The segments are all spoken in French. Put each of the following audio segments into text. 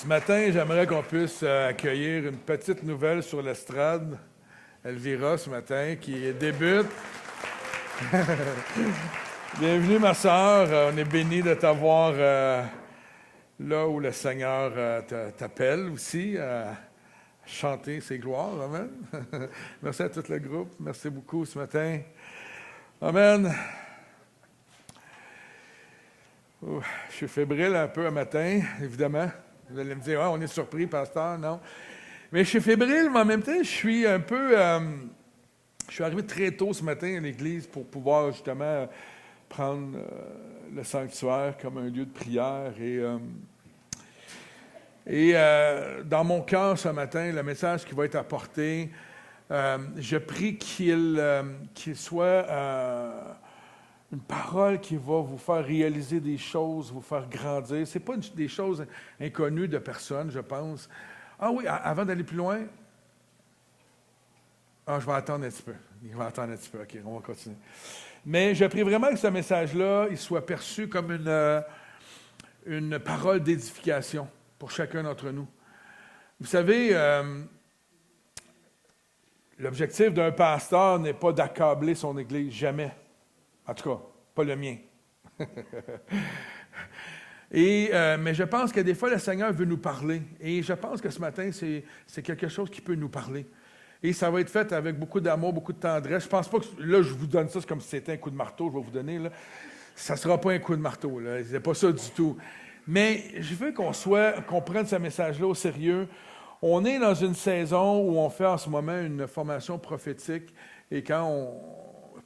Ce matin, j'aimerais qu'on puisse accueillir une petite nouvelle sur l'estrade. Elvira, ce matin, qui débute. Bienvenue, ma sœur. On est bénis de t'avoir là où le Seigneur t'appelle aussi à chanter ses gloires. Amen. Merci à tout le groupe. Merci beaucoup ce matin. Amen. Je suis fébrile un peu un matin, évidemment. Vous allez me dire, on est surpris, pasteur, non? Mais je suis fébrile, mais en même temps, je suis un peu... je suis arrivé très tôt ce matin à l'église pour pouvoir justement prendre le sanctuaire comme un lieu de prière. Et dans mon cœur ce matin, le message qui va être apporté, je prie qu'il soit... une parole qui va vous faire réaliser des choses, vous faire grandir. Ce n'est pas des choses inconnues de personne, je pense. Ah oui, avant d'aller plus loin, je vais attendre un petit peu. Il va attendre un petit peu. OK, on va continuer. Mais je prie vraiment que ce message-là, il soit perçu comme une parole d'édification pour chacun d'entre nous. Vous savez, l'objectif d'un pasteur n'est pas d'accabler son Église, jamais. En tout cas, pas le mien. Mais je pense que des fois, le Seigneur veut nous parler. Et je pense que ce matin, c'est quelque chose qui peut nous parler. Et ça va être fait avec beaucoup d'amour, beaucoup de tendresse. Je pense pas que, là, je vous donne ça comme si c'était un coup de marteau, je vais vous donner, là. Ça ne sera pas un coup de marteau, là. C'est pas ça du tout. Mais je veux qu'on prenne ce message-là au sérieux. On est dans une saison où on fait en ce moment une formation prophétique. Et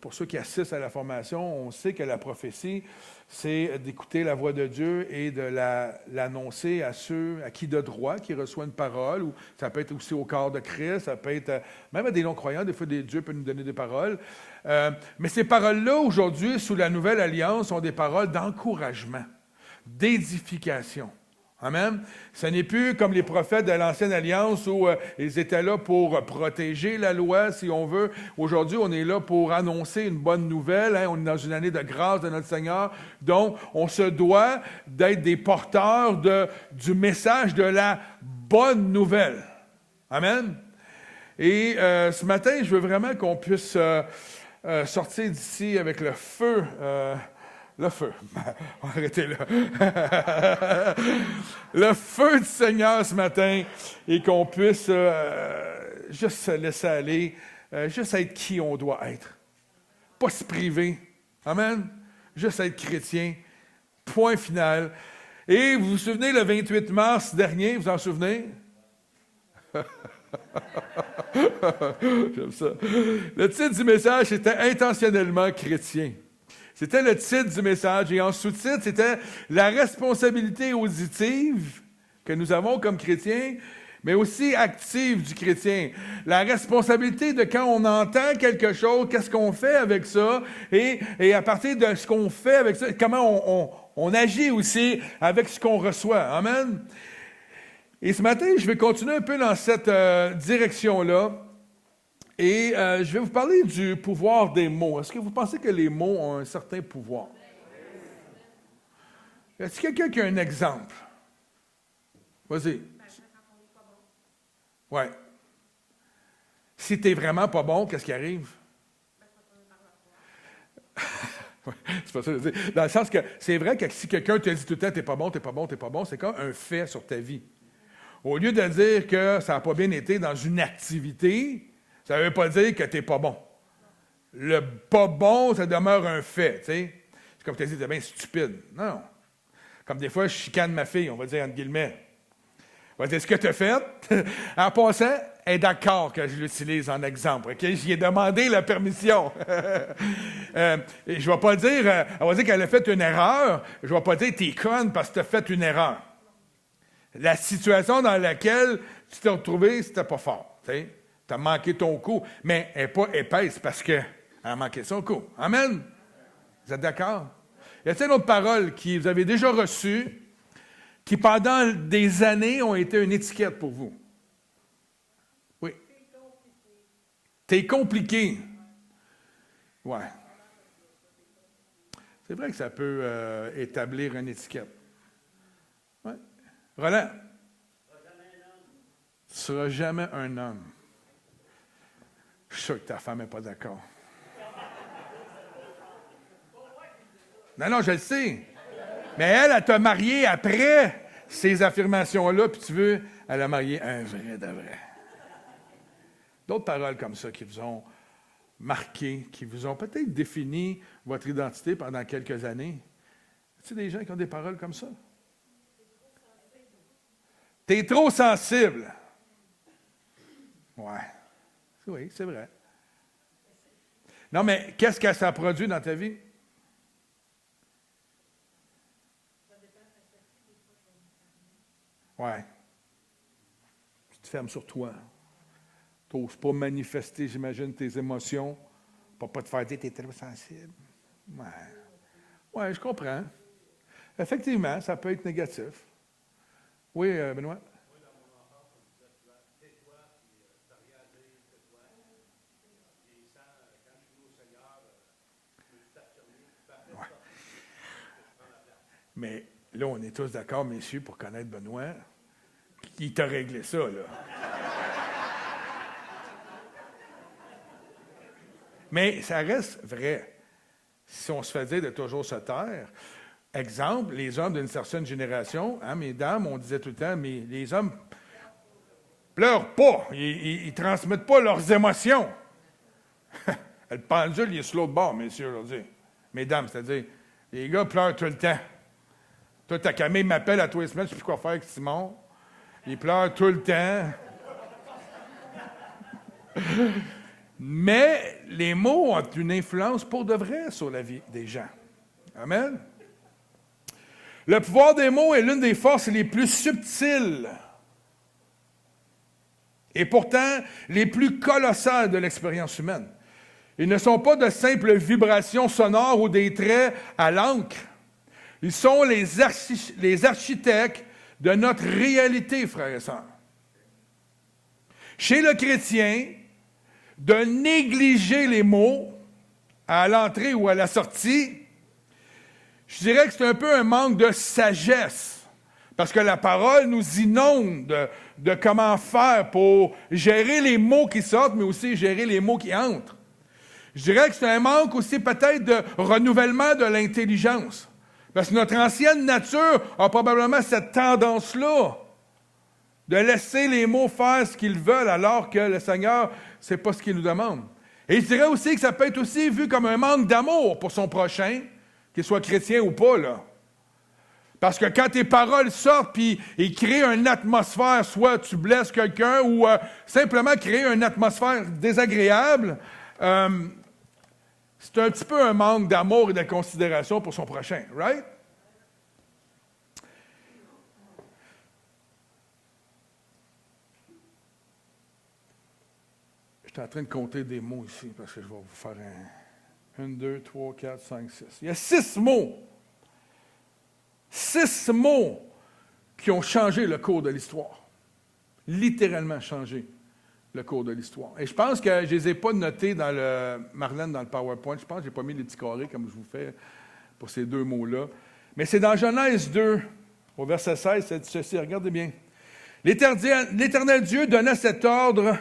pour ceux qui assistent à la formation, on sait que la prophétie, c'est d'écouter la voix de Dieu et de l'annoncer à ceux à qui de droit, qui reçoivent une parole, ou ça peut être aussi au corps de Christ, ça peut être même à des non-croyants, des fois Dieu peut nous donner des paroles. Mais ces paroles-là, aujourd'hui, sous la Nouvelle Alliance, sont des paroles d'encouragement, d'édification. Amen. Ce n'est plus comme les prophètes de l'Ancienne Alliance où ils étaient là pour protéger la loi, si on veut. Aujourd'hui, on est là pour annoncer une bonne nouvelle. Hein? On est dans une année de grâce de notre Seigneur. Donc, on se doit d'être des porteurs du message de la bonne nouvelle. Amen. Et ce matin, je veux vraiment qu'on puisse sortir d'ici avec le feu. Le feu. Arrêtez là. Le feu du Seigneur ce matin et qu'on puisse juste se laisser aller, juste être qui on doit être. Pas se priver. Amen. Juste être chrétien. Point final. Et vous vous souvenez, le 28 mars dernier, vous en souvenez? J'aime ça. Le titre du message, c'était « Intentionnellement chrétien ». C'était le titre du message. Et en sous-titre, c'était la responsabilité auditive que nous avons comme chrétiens, mais aussi active du chrétien. La responsabilité de quand on entend quelque chose, qu'est-ce qu'on fait avec ça, et à partir de ce qu'on fait avec ça, comment on agit aussi avec ce qu'on reçoit. Amen. Et ce matin, je vais continuer un peu dans cette direction-là. Et je vais vous parler du pouvoir des mots. Est-ce que vous pensez que les mots ont un certain pouvoir? Est-ce qu'il y a quelqu'un qui a un exemple? Vas-y. Oui. Si tu n'es vraiment pas bon, qu'est-ce qui arrive? C'est pas ça que je veux dire. Dans le sens que c'est vrai que si quelqu'un te dit tout le temps « t'es pas bon, t'es pas bon, t'es pas bon », c'est comme un fait sur ta vie. Au lieu de dire que ça n'a pas bien été dans une activité, ça ne veut pas dire que tu n'es pas bon. Le pas bon, ça demeure un fait, tu sais. C'est comme tu as dit, tu es bien stupide. Non. Comme des fois, je chicane ma fille, on va dire entre guillemets. On va dire, ce que tu as fait, en passant, elle est d'accord que je l'utilise en exemple. Okay? J'y ai demandé la permission. Je ne vais pas dire, elle va dire qu'elle a fait une erreur. Je ne vais pas dire, t'es conne parce que tu as fait une erreur. La situation dans laquelle tu t'es retrouvé, c'était pas fort, tu sais. Tu as manqué ton coup, mais elle n'est pas épaisse parce qu'elle a manqué son coup. Amen? Vous êtes d'accord? Y a-t-il une autre parole que vous avez déjà reçue qui, pendant des années, ont été une étiquette pour vous? Oui. T'es compliqué. Ouais. C'est vrai que ça peut établir une étiquette. Ouais. Roland? seras jamais un homme. Je suis sûr que ta femme n'est pas d'accord. Non, je le sais. Mais elle t'a marié après ces affirmations-là, puis tu veux, elle a marié un vrai de vrai. D'autres paroles comme ça qui vous ont marqué, qui vous ont peut-être défini votre identité pendant quelques années. Tu sais des gens qui ont des paroles comme ça? T'es trop sensible. Ouais. Oui, c'est vrai. Non, mais qu'est-ce que ça produit dans ta vie? Ouais. Tu te fermes sur toi. Tu n'oses pas manifester, j'imagine, tes émotions pour ne pas te faire dire que tu es trop sensible. Ouais. Ouais, je comprends. Effectivement, ça peut être négatif. Oui, Benoît? Ouais. Mais là, on est tous d'accord, messieurs, pour connaître Benoît. Il t'a réglé ça, là. Mais ça reste vrai. Si on se fait dire de toujours se taire, exemple, les hommes d'une certaine génération, hein, mesdames, on disait tout le temps, mais les hommes pleurent pas, ils transmettent pas leurs émotions. Le pendule, il est sur l'autre bord, messieurs, aujourd'hui. Mesdames, c'est-à-dire, les gars pleurent tout le temps. Toi, ta Camille m'appelle à tous les semaines, je ne sais plus quoi faire avec Simon. Il pleure tout le temps. Mais les mots ont une influence pour de vrai sur la vie des gens. Amen. Le pouvoir des mots est l'une des forces les plus subtiles et pourtant les plus colossales de l'expérience humaine. Ils ne sont pas de simples vibrations sonores ou des traits à l'encre. Ils sont les architectes de notre réalité, frères et sœurs. Chez le chrétien, de négliger les mots à l'entrée ou à la sortie, je dirais que c'est un peu un manque de sagesse. Parce que la parole nous inonde de comment faire pour gérer les mots qui sortent, mais aussi gérer les mots qui entrent. Je dirais que c'est un manque aussi peut-être de renouvellement de l'intelligence. Parce que notre ancienne nature a probablement cette tendance-là de laisser les mots faire ce qu'ils veulent alors que le Seigneur, c'est pas ce qu'il nous demande. Et je dirais aussi que ça peut être aussi vu comme un manque d'amour pour son prochain, qu'il soit chrétien ou pas, là. Parce que quand tes paroles sortent puis ils créent une atmosphère, soit tu blesses quelqu'un ou simplement créer une atmosphère désagréable, c'est un petit peu un manque d'amour et de considération pour son prochain, right? Je suis en train de compter des mots ici parce que je vais vous faire 1, 2, 3, 4, 5, 6. Il y a 6 mots. 6 mots qui ont changé le cours de l'histoire. Littéralement changé le cours de l'histoire. Et je pense que je ne les ai pas notés dans Marlène, dans le PowerPoint. Je pense que je n'ai pas mis les petits carrés comme je vous fais pour ces 2 mots-là. Mais c'est dans Genèse 2, au verset 16, c'est ceci. Regardez bien. L'Éternel Dieu donna cet ordre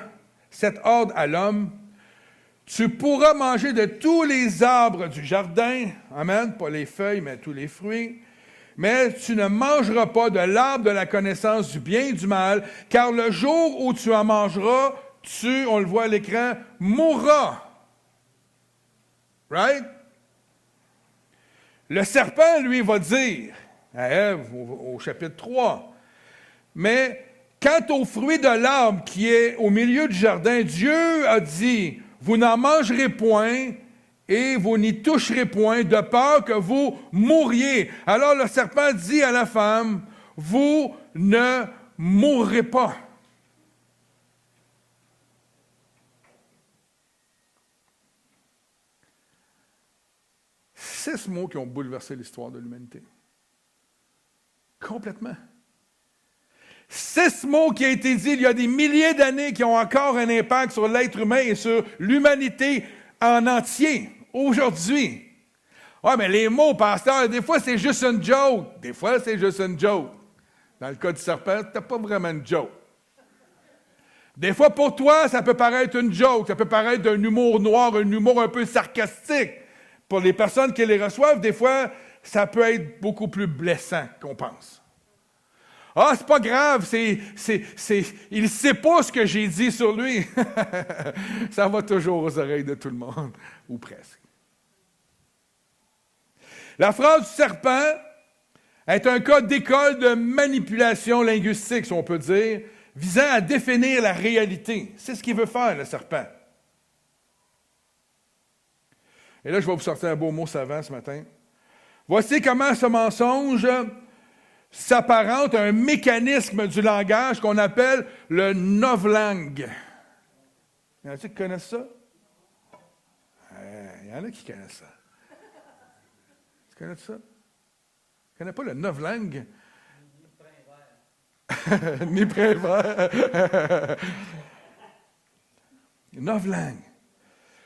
à l'homme. Tu pourras manger de tous les arbres du jardin. Amen. Pas les feuilles, mais tous les fruits. Mais tu ne mangeras pas de l'arbre de la connaissance du bien et du mal, car le jour où tu en mangeras, on le voit à l'écran, mourras. Right? Le serpent, lui, va dire à Ève, au chapitre 3, mais quant au fruit de l'arbre qui est au milieu du jardin, Dieu a dit, vous n'en mangerez point, et vous n'y toucherez point, de peur que vous mouriez. Alors le serpent dit à la femme, vous ne mourrez pas. Six mots qui ont bouleversé l'histoire de l'humanité. Complètement. 6 mots qui ont été dits il y a des milliers d'années qui ont encore un impact sur l'être humain et sur l'humanité en entier. Aujourd'hui. Ouais, mais les mots, pasteur, des fois, c'est juste une joke. Des fois, c'est juste une joke. Dans le cas du serpent, c'était pas vraiment une joke. Des fois, pour toi, ça peut paraître une joke, ça peut paraître d'un humour noir, un humour un peu sarcastique. Pour les personnes qui les reçoivent, des fois, ça peut être beaucoup plus blessant qu'on pense. Ah, c'est pas grave, il ne sait pas ce que j'ai dit sur lui. Ça va toujours aux oreilles de tout le monde, ou presque. La phrase du serpent est un cas d'école de manipulation linguistique, si on peut dire, visant à définir la réalité. C'est ce qu'il veut faire, le serpent. Et là, je vais vous sortir un beau mot savant ce matin. Voici comment ce mensonge s'apparente à un mécanisme du langage qu'on appelle le novlangue. Il y en a qui connaissent ça? Il y en a qui connaissent ça. Tu connais ça? Tu ne connais pas le novlangue? Ni Prévert. Novlangue.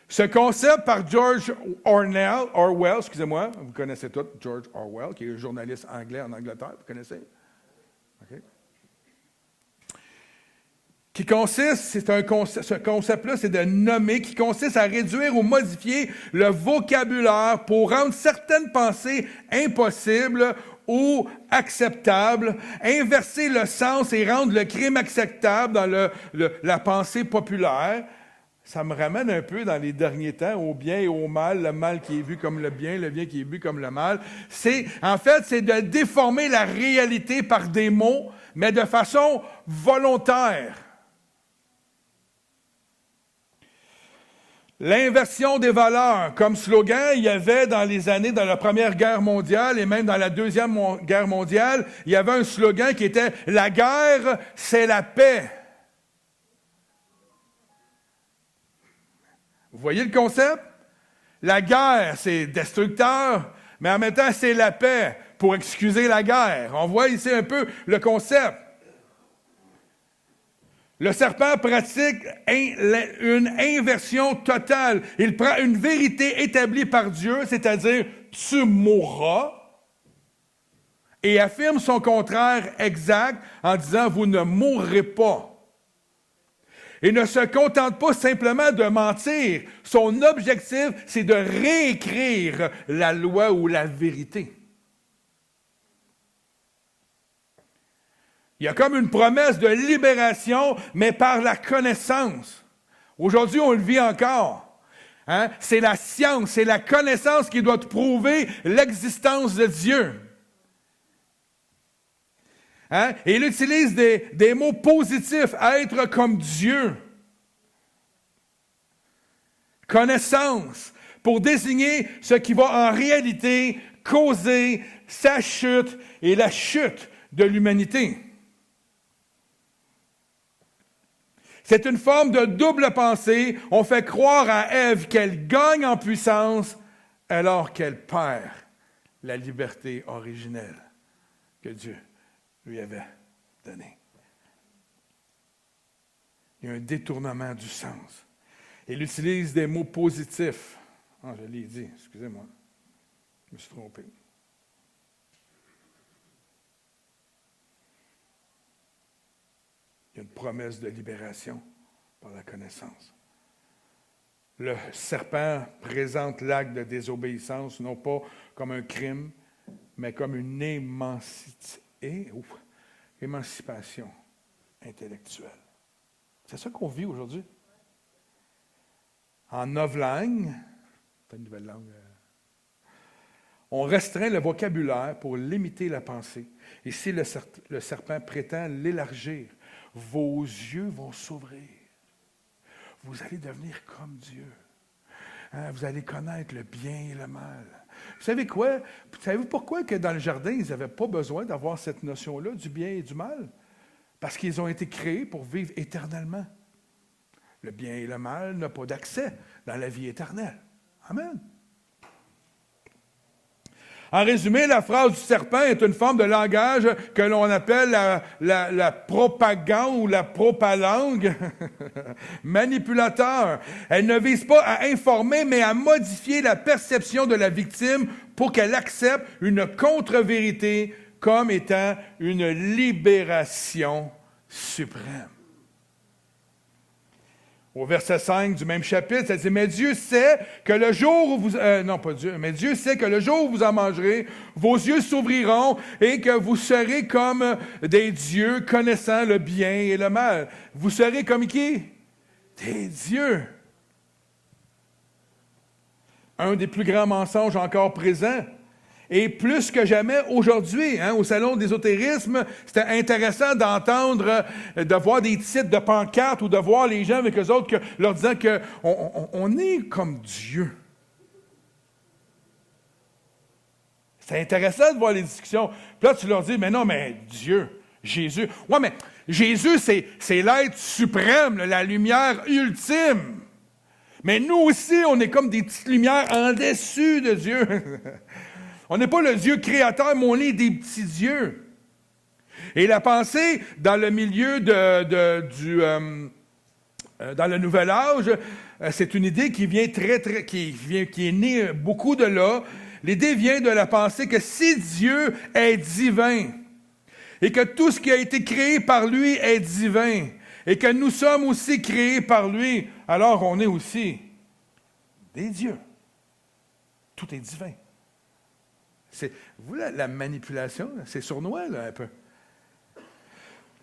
Ce concept par George Orwell, excusez-moi, vous connaissez tous George Orwell, qui est un journaliste anglais en Angleterre, vous connaissez? OK. Qui consiste, ce concept-là, c'est de nommer, qui consiste à réduire ou modifier le vocabulaire pour rendre certaines pensées impossibles ou acceptables, inverser le sens et rendre le crime acceptable dans la pensée populaire. Ça me ramène un peu dans les derniers temps au bien et au mal, le mal qui est vu comme le bien qui est vu comme le mal. C'est de déformer la réalité par des mots, mais de façon volontaire. L'inversion des valeurs, comme slogan, il y avait dans la Première Guerre mondiale et même dans la Deuxième Guerre mondiale, il y avait un slogan qui était « La guerre, c'est la paix ». Vous voyez le concept? La guerre, c'est destructeur, mais en même temps, c'est la paix pour excuser la guerre. On voit ici un peu le concept. Le serpent pratique une inversion totale. Il prend une vérité établie par Dieu, c'est-à-dire « tu mourras », et affirme son contraire exact en disant « vous ne mourrez pas ». Il ne se contente pas simplement de mentir. Son objectif, c'est de réécrire la loi ou la vérité. Il y a comme une promesse de libération, mais par la connaissance. Aujourd'hui, on le vit encore. C'est la science, c'est la connaissance qui doit prouver l'existence de Dieu. Et il utilise des mots positifs, être comme Dieu. Connaissance, pour désigner ce qui va en réalité causer sa chute et la chute de l'humanité. C'est une forme de double pensée. On fait croire à Ève qu'elle gagne en puissance alors qu'elle perd la liberté originelle que Dieu lui avait donné. Il y a un détournement du sens. Il utilise des mots positifs. Ah, je l'ai dit, excusez-moi. Je me suis trompé. Il y a une promesse de libération par la connaissance. Le serpent présente l'acte de désobéissance non pas comme un crime, mais comme une émancipation intellectuelle. C'est ça qu'on vit aujourd'hui. En novlangue, c'est une nouvelle langue, on restreint le vocabulaire pour limiter la pensée. Et si le serpent prétend l'élargir, vos yeux vont s'ouvrir. Vous allez devenir comme Dieu. Vous allez connaître le bien et le mal. Vous savez quoi? Savez-vous pourquoi que dans le jardin, ils n'avaient pas besoin d'avoir cette notion-là du bien et du mal? Parce qu'ils ont été créés pour vivre éternellement. Le bien et le mal n'ont pas d'accès dans la vie éternelle. Amen. En résumé, la phrase du serpent est une forme de langage que l'on appelle la propagande ou la propalangue manipulateur. Elle ne vise pas à informer, mais à modifier la perception de la victime pour qu'elle accepte une contre-vérité comme étant une libération suprême. Au verset 5 du même chapitre, ça dit, mais Dieu sait que le jour où vous... non, pas Dieu, mais Dieu sait que le jour où vous en mangerez, vos yeux s'ouvriront et que vous serez comme des dieux connaissant le bien et le mal. Vous serez comme qui? Des dieux. Un des plus grands mensonges encore présents. Et plus que jamais aujourd'hui, au Salon d'ésotérisme, c'était intéressant d'entendre, de voir des titres de pancartes ou de voir les gens avec eux autres leur disant qu'on est comme Dieu. C'est intéressant de voir les discussions. Puis là, tu leur dis, mais non, mais Dieu, Jésus. Ouais, mais Jésus, c'est l'être suprême, la lumière ultime. Mais nous aussi, on est comme des petites lumières en dessus de Dieu. On n'est pas le Dieu créateur, mais on est des petits dieux. Et la pensée dans le milieu dans le Nouvel Âge, c'est une idée qui vient qui est née beaucoup de là. L'idée vient de la pensée que si Dieu est divin et que tout ce qui a été créé par lui est divin et que nous sommes aussi créés par lui, alors on est aussi des dieux. Tout est divin. Vous, la manipulation, c'est sournois, là, un peu.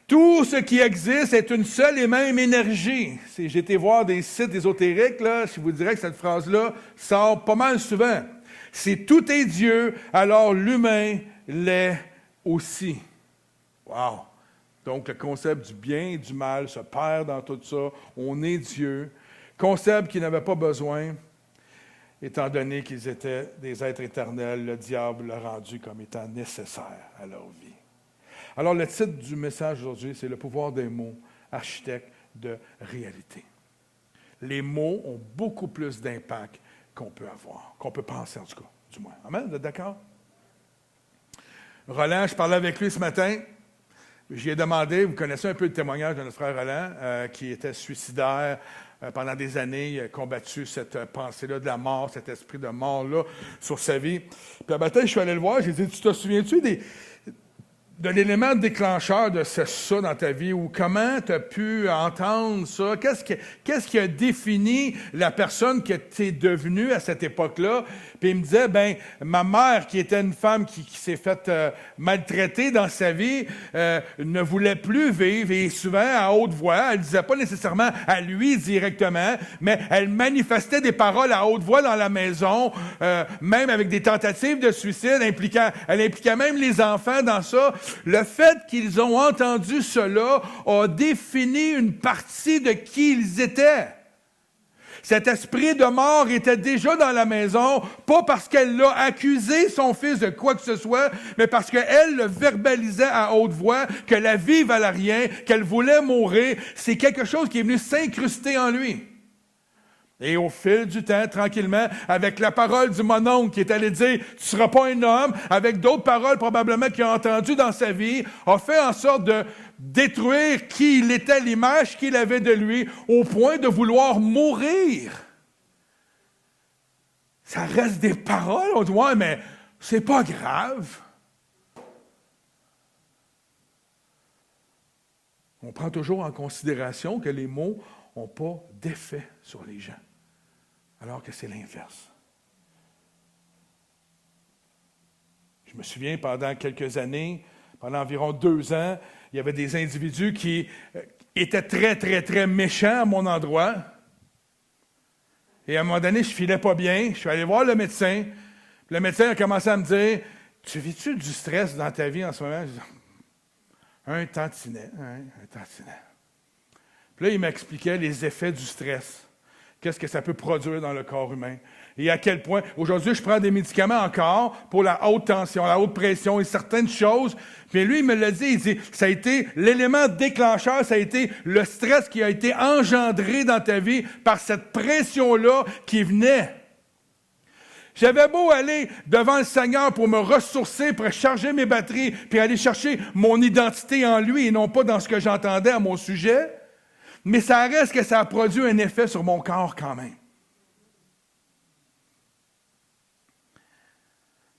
Tout ce qui existe est une seule et même énergie. J'ai été voir des sites ésotériques, là, je vous dirais que cette phrase-là sort pas mal souvent. Si tout est Dieu, alors l'humain l'est aussi. Wow! Donc, le concept du bien et du mal se perd dans tout ça. On est Dieu. Concept qui n'avait pas besoin, étant donné qu'ils étaient des êtres éternels, le diable l'a rendu comme étant nécessaire à leur vie. Alors, le titre du message aujourd'hui, c'est « Le pouvoir des mots, architecte de réalité ». Les mots ont beaucoup plus d'impact qu'on peut avoir, qu'on peut penser en tout cas, du moins. Amen, vous êtes d'accord? Roland, je parlais avec lui ce matin. J'y ai demandé, vous connaissez un peu le témoignage de notre frère Roland, qui était suicidaire pendant des années. Il a combattu cette pensée-là de la mort, cet esprit de mort-là sur sa vie. Puis un matin, je suis allé le voir, j'ai dit, tu te souviens-tu de l'élément déclencheur de ça dans ta vie, ou comment tu as pu entendre ça? Qu'est-ce qui a défini la personne que tu es devenue à cette époque-là? Puis il me disait, ma mère, qui était une femme qui s'est faite maltraiter dans sa vie, ne voulait plus vivre, et souvent à haute voix, elle ne disait pas nécessairement à lui directement, mais elle manifestait des paroles à haute voix dans la maison, même avec des tentatives de suicide, elle impliquait même les enfants dans ça. Le fait qu'ils ont entendu cela a défini une partie de qui ils étaient. Cet esprit de mort était déjà dans la maison, pas parce qu'elle l'a accusé, son fils, de quoi que ce soit, mais parce qu'elle le verbalisait à haute voix, que la vie valait rien, qu'elle voulait mourir. C'est quelque chose qui est venu s'incruster en lui. Et au fil du temps, tranquillement, avec la parole du mononcle qui est allé dire « Tu ne seras pas un homme », avec d'autres paroles probablement qu'il a entendues dans sa vie, a fait en sorte de détruire qui il était, l'image qu'il avait de lui, au point de vouloir mourir. Ça reste des paroles, on dit « Ouais, mais c'est pas grave ». On prend toujours en considération que les mots n'ont pas d'effet sur les gens. Alors que c'est l'inverse. Je me souviens, pendant quelques années, pendant environ 2 ans, il y avait des individus qui étaient très, très, très méchants à mon endroit. Et à un moment donné, je ne filais pas bien. Je suis allé voir le médecin. Le médecin a commencé à me dire, « Tu vis-tu du stress dans ta vie en ce moment? » Je dis, un tantinet. Puis là, il m'expliquait les effets du stress. Qu'est-ce que ça peut produire dans le corps humain. Et à quel point, aujourd'hui, je prends des médicaments encore pour la haute tension, la haute pression et certaines choses. Mais lui, il me l'a dit, il dit, ça a été l'élément déclencheur, ça a été le stress qui a été engendré dans ta vie par cette pression-là qui venait. J'avais beau aller devant le Seigneur pour me ressourcer, pour charger mes batteries, puis aller chercher mon identité en lui et non pas dans ce que j'entendais à mon sujet. Mais ça reste que ça a produit un effet sur mon corps quand même.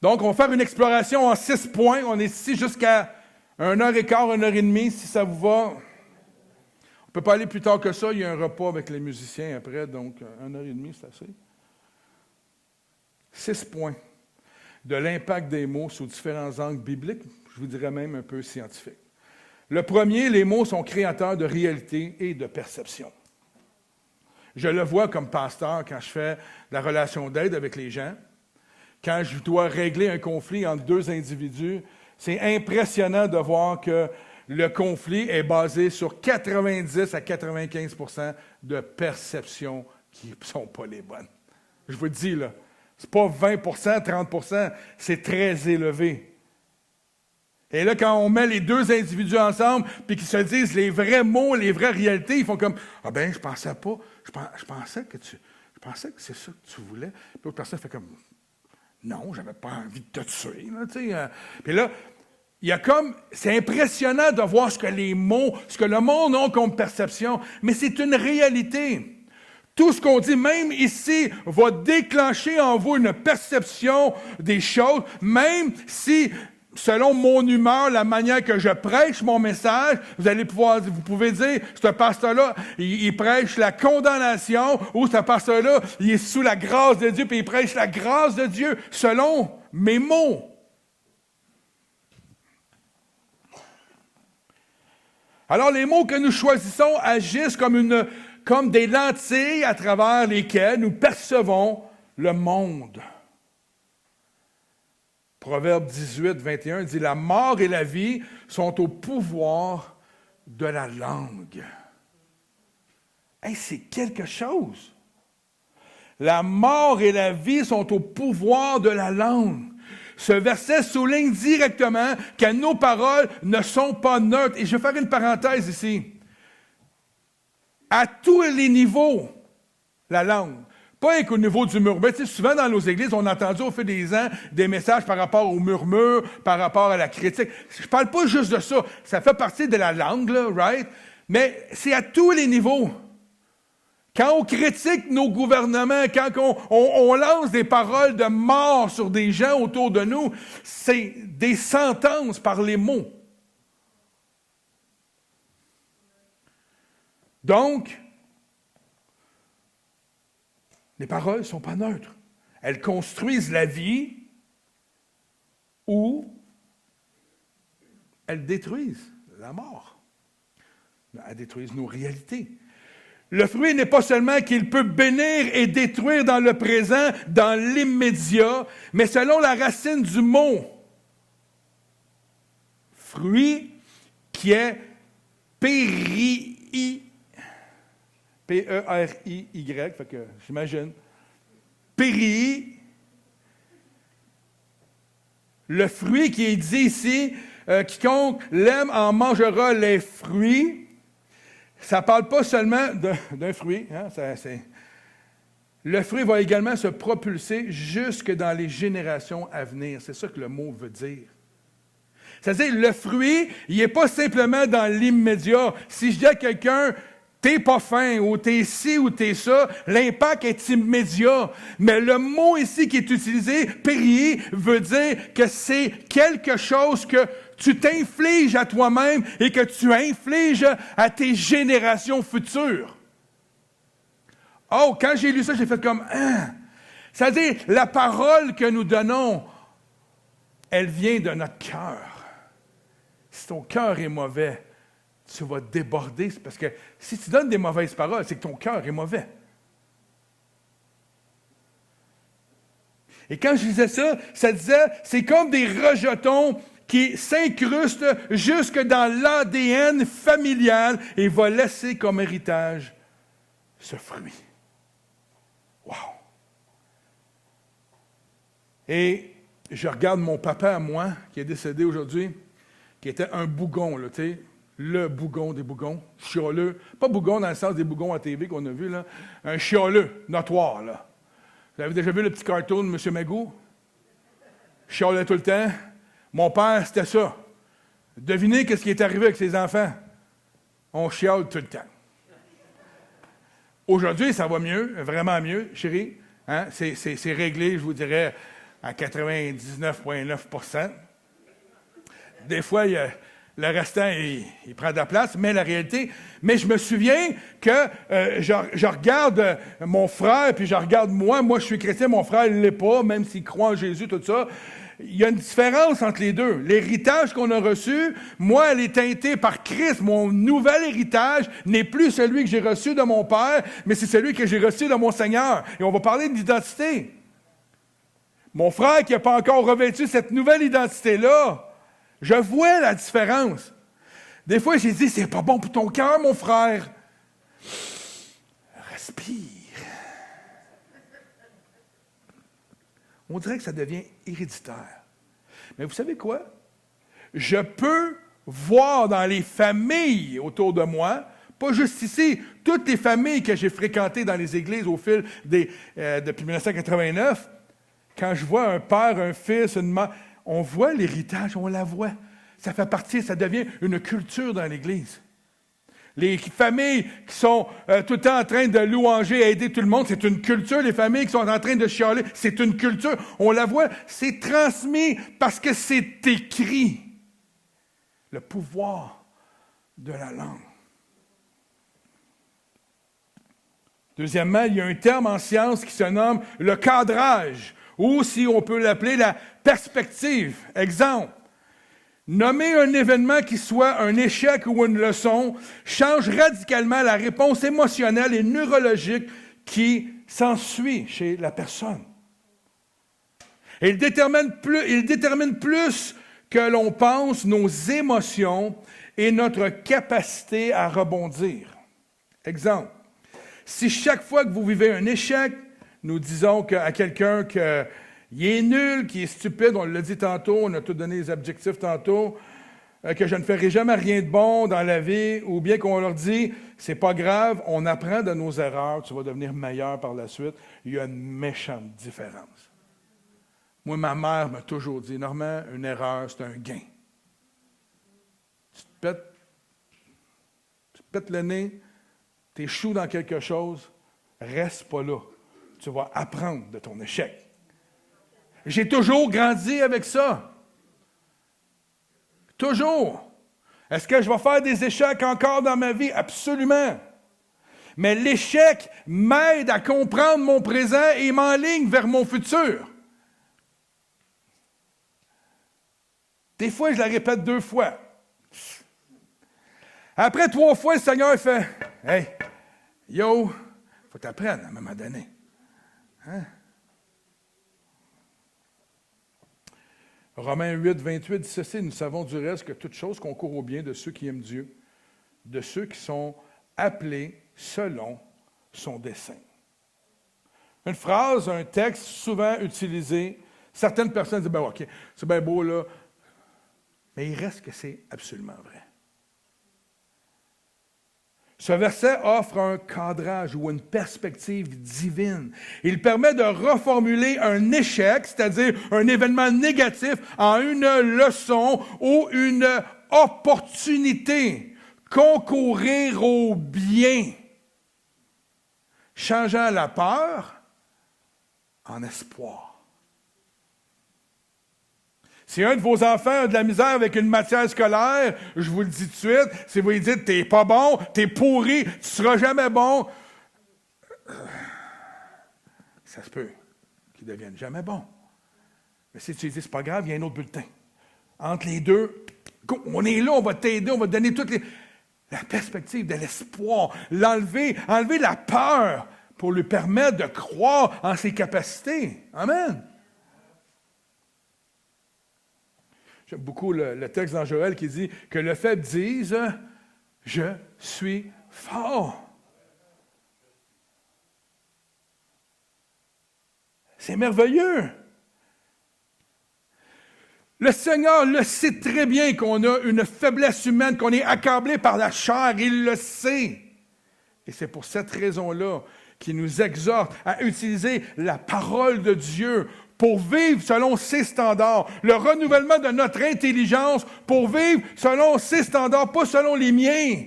Donc, on va faire une exploration en 6 points. On est ici jusqu'à 1h15, 1h30, si ça vous va. ne peut pas aller plus tard que ça. Il y a un repas avec les musiciens après, donc 1h30, c'est assez. 6 points de l'impact des mots sous différents angles bibliques, je vous dirais même un peu scientifiques. Le premier, les mots sont créateurs de réalité et de perception. Je le vois comme pasteur quand je fais la relation d'aide avec les gens. Quand je dois régler un conflit entre deux individus, c'est impressionnant de voir que le conflit est basé sur 90 à 95 % de perceptions qui ne sont pas les bonnes. Je vous le dis, là, c'est pas 20 %, 30 %, c'est très élevé. Et là, quand on met les deux individus ensemble, puis qu'ils se disent les vrais mots, les vraies réalités, ils font comme « Ah ben, je pensais pas, je pensais que c'est ça que tu voulais. » Puis l'autre personne fait comme « Non, j'avais pas envie de te tuer. » Puis là, il y a comme, c'est impressionnant de voir ce que les mots, ce que le monde a comme perception, mais c'est une réalité. Tout ce qu'on dit, même ici, va déclencher en vous une perception des choses, même si, selon mon humeur, la manière que je prêche mon message, vous pouvez dire, ce pasteur-là, il prêche la condamnation, ou ce pasteur-là, il est sous la grâce de Dieu, puis il prêche la grâce de Dieu, selon mes mots. Alors, les mots que nous choisissons agissent comme des lentilles à travers lesquelles nous percevons le monde. Proverbe 18, 21 dit « La mort et la vie sont au pouvoir de la langue. » Hey, c'est quelque chose. La mort et la vie sont au pouvoir de la langue. Ce verset souligne directement que nos paroles ne sont pas neutres. Et je vais faire une parenthèse ici. À tous les niveaux, la langue. Pas qu'au niveau du murmure. Tu sais, souvent dans nos églises, on a entendu au fil des ans des messages par rapport au murmure, par rapport à la critique. Je ne parle pas juste de ça. Ça fait partie de la langue, là, right? Mais c'est à tous les niveaux. Quand on critique nos gouvernements, quand on lance des paroles de mort sur des gens autour de nous, c'est des sentences par les mots. Donc, les paroles ne sont pas neutres. Elles construisent la vie ou elles détruisent la mort. Elles détruisent nos réalités. Le fruit n'est pas seulement qu'il peut bénir et détruire dans le présent, dans l'immédiat, mais selon la racine du mot, fruit qui est péri, P-E-R-I-Y, fait que j'imagine, péri, le fruit qui est dit ici, quiconque l'aime en mangera les fruits. Ça ne parle pas seulement d'un fruit. Hein, le fruit va également se propulser jusque dans les générations à venir. C'est ça que le mot veut dire. C'est-à-dire, le fruit, il n'est pas simplement dans l'immédiat. Si je dis à quelqu'un, t'es pas fin, ou t'es ci, ou t'es ça, l'impact est immédiat. Mais le mot ici qui est utilisé, périr, veut dire que c'est quelque chose que tu t'infliges à toi-même et que tu infliges à tes générations futures. Oh, quand j'ai lu ça, j'ai fait comme, c'est-à-dire, la parole que nous donnons, elle vient de notre cœur. Si ton cœur est mauvais, tu vas déborder. C'est parce que si tu donnes des mauvaises paroles, c'est que ton cœur est mauvais. Et quand je disais ça disait, c'est comme des rejetons qui s'incruste jusque dans l'ADN familial et va laisser comme héritage ce fruit. Wow! Et je regarde mon papa à moi, qui est décédé aujourd'hui, qui était un bougon, là, tu sais, le bougon des bougons, chialeux. Pas bougon dans le sens des bougons à TV qu'on a vu, là. Un chialeux, notoire, là. Vous avez déjà vu le petit cartoon de M. Magoo? Chialait tout le temps. Mon père, c'était ça. Devinez qu'est-ce qui est arrivé avec ses enfants. On chiale tout le temps. Aujourd'hui, ça va mieux, vraiment mieux, chérie. Hein? C'est réglé, je vous dirais, à 99,9 %. Des fois, il le restant, il prend de la place, mais la réalité... Mais je me souviens que je regarde mon frère, puis je regarde moi. Moi, je suis chrétien, mon frère ne l'est pas, même s'il croit en Jésus, tout ça. Il y a une différence entre les deux. L'héritage qu'on a reçu, moi, elle est teintée par Christ. Mon nouvel héritage n'est plus celui que j'ai reçu de mon Père, mais c'est celui que j'ai reçu de mon Seigneur. Et on va parler d'identité. Mon frère qui n'a pas encore revêtu cette nouvelle identité-là, je vois la différence. Des fois, j'ai dit, c'est pas bon pour ton cœur, mon frère. Respire. On dirait que ça devient héréditaire. Mais vous savez quoi? Je peux voir dans les familles autour de moi, pas juste ici, toutes les familles que j'ai fréquentées dans les églises au fil depuis 1989, quand je vois un père, un fils, une mère, on voit l'héritage, on la voit. Ça fait partie, ça devient une culture dans l'Église. Les familles qui sont tout le temps en train de louanger, aider tout le monde, c'est une culture. Les familles qui sont en train de chialer, c'est une culture. On la voit, c'est transmis parce que c'est écrit. Le pouvoir de la langue. Deuxièmement, il y a un terme en science qui se nomme le cadrage, ou si on peut l'appeler la perspective. Exemple. Nommer un événement qui soit un échec ou une leçon change radicalement la réponse émotionnelle et neurologique qui s'ensuit chez la personne. Et il détermine plus que l'on pense nos émotions et notre capacité à rebondir. Exemple, si chaque fois que vous vivez un échec, nous disons à quelqu'un que il est nul, qui est stupide, on l'a dit tantôt, on a tout donné les objectifs tantôt, que je ne ferai jamais rien de bon dans la vie, ou bien qu'on leur dit, c'est pas grave, on apprend de nos erreurs, tu vas devenir meilleur par la suite. Il y a une méchante différence. Moi, ma mère m'a toujours dit, Normand, une erreur, c'est un gain. Tu te pètes le nez, tu échoues dans quelque chose, reste pas là. Tu vas apprendre de ton échec. J'ai toujours grandi avec ça. Toujours. Est-ce que je vais faire des échecs encore dans ma vie? Absolument. Mais l'échec m'aide à comprendre mon présent et m'enligne vers mon futur. Des fois, je la répète 2 fois. Après 3 fois, le Seigneur fait « Hey, yo, il faut t'apprendre à un moment donné. Hein? » Romains 8, 28 dit ceci, nous savons du reste que toute chose concourt au bien de ceux qui aiment Dieu, de ceux qui sont appelés selon son dessein. Une phrase, un texte souvent utilisé, certaines personnes disent, ben ok, c'est bien beau là, mais il reste que c'est absolument vrai. Ce verset offre un cadrage ou une perspective divine. Il permet de reformuler un échec, c'est-à-dire un événement négatif, en une leçon ou une opportunité. Concourir au bien, changeant la peur en espoir. Si un de vos enfants a de la misère avec une matière scolaire, je vous le dis tout de suite, si vous lui dites « t'es pas bon, t'es pourri, tu seras jamais bon », ça se peut qu'il ne devienne jamais bon. Mais si tu lui dis « c'est pas grave, il y a un autre bulletin ». Entre les deux, on est là, on va t'aider, on va te donner toutes les... La perspective de l'espoir, enlever la peur pour lui permettre de croire en ses capacités. Amen. J'aime beaucoup le texte dans Joël qui dit que le faible dise « Je suis fort ». C'est merveilleux. Le Seigneur le sait très bien qu'on a une faiblesse humaine, qu'on est accablé par la chair, il le sait. Et c'est pour cette raison-là qu'il nous exhorte à utiliser la parole de Dieu pour vivre selon ses standards, le renouvellement de notre intelligence pour vivre selon ses standards, pas selon les miens.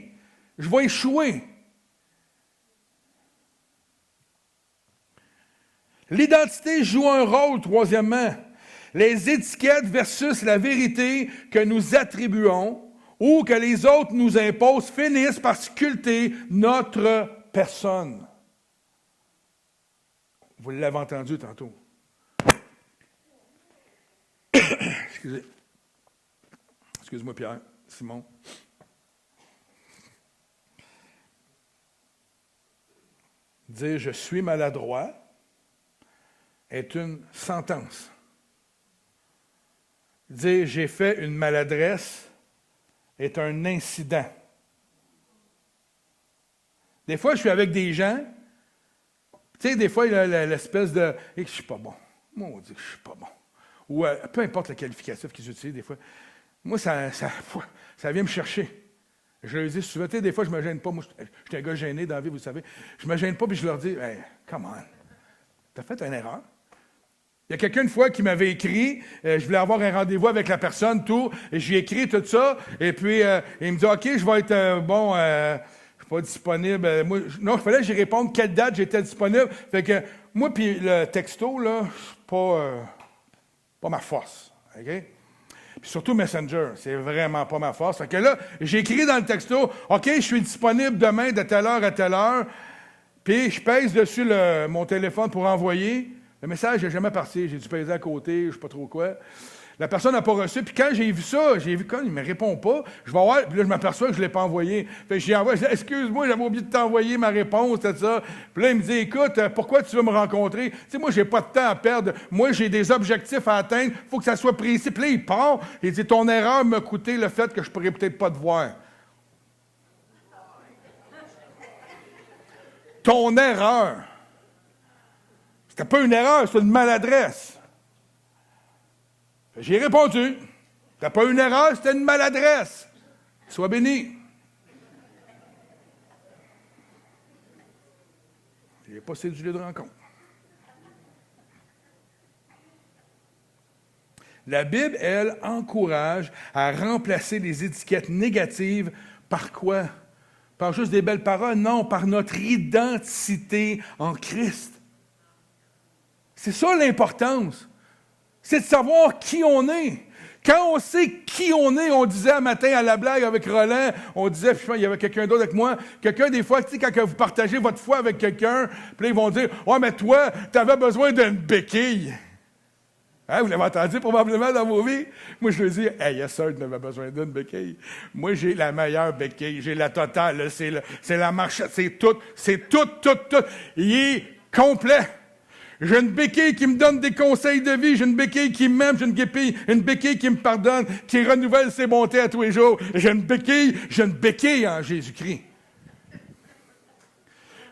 Je vais échouer. L'identité joue un rôle, troisièmement. Les étiquettes versus la vérité que nous attribuons ou que les autres nous imposent finissent par sculpter notre personne. Vous l'avez entendu tantôt. Excusez. Excuse-moi, Pierre, Simon. Dire « je suis maladroit » est une sentence. Dire « j'ai fait une maladresse » est un incident. Des fois, je suis avec des gens, tu sais, des fois, il y a l'espèce de « je suis pas bon ». Moi, on dit que je suis pas bon. Ou peu importe le qualificatif qu'ils utilisent, des fois. Moi, ça vient me chercher. Je leur dis souvent, des fois, je ne me gêne pas. Moi, je suis un gars gêné dans la vie, vous savez. Je ne me gêne pas, puis je leur dis, hey, come on, t'as fait une erreur. Il y a quelqu'un une fois qui m'avait écrit, je voulais avoir un rendez-vous avec la personne, tout, et je lui ai écrit tout ça, et puis il me dit, OK, je vais être, je ne suis pas disponible. Moi, non, il fallait que j'y réponde quelle date j'étais disponible. Fait que moi, puis le texto, là, c'est pas ma force. OK? Puis surtout Messenger, c'est vraiment pas ma force. Fait que là, j'ai écrit dans le texto, OK, je suis disponible demain de telle heure à telle heure, puis je pèse dessus mon téléphone pour envoyer. Le message n'est jamais parti, j'ai dû peser à côté, je ne sais pas trop quoi. La personne n'a pas reçu, puis quand j'ai vu ça, j'ai vu quand il ne me répond pas, je vais voir, puis là, je m'aperçois que je ne l'ai pas envoyé. Fait que j'ai envoyé, excuse-moi, j'avais oublié de t'envoyer ma réponse, tout ça. Puis là, il me dit, écoute, pourquoi tu veux me rencontrer? Tu sais, moi, j'ai pas de temps à perdre. Moi, j'ai des objectifs à atteindre, il faut que ça soit précis. Puis là, il part, il dit, ton erreur m'a coûté le fait que je ne pourrais peut-être pas te voir. Ton erreur. C'était pas une erreur, c'était une maladresse. J'ai répondu. C'était pas une erreur, c'était une maladresse. Sois béni. Je n'ai pas cédulé de rencontre. La Bible, elle, encourage à remplacer les étiquettes négatives par quoi? Par juste des belles paroles? Non, par notre identité en Christ. C'est ça l'importance. C'est de savoir qui on est. Quand on sait qui on est, on disait un matin à la blague avec Roland, on disait, puis il y avait quelqu'un d'autre avec moi, quelqu'un des fois, tu sais, quand vous partagez votre foi avec quelqu'un, puis là, ils vont dire, « Ouais, mais toi, tu avais besoin d'une béquille. » Hein, vous l'avez entendu probablement dans vos vies? Moi, je lui dis, « Hey, yes sir, tu avais besoin d'une béquille. Moi, j'ai la meilleure béquille, j'ai la totale, là, c'est la marche, c'est tout. Il est complet. » J'ai une béquille qui me donne des conseils de vie. J'ai une béquille qui m'aime. J'ai une béquille qui me pardonne, qui renouvelle ses bontés à tous les jours. J'ai une béquille en Jésus-Christ.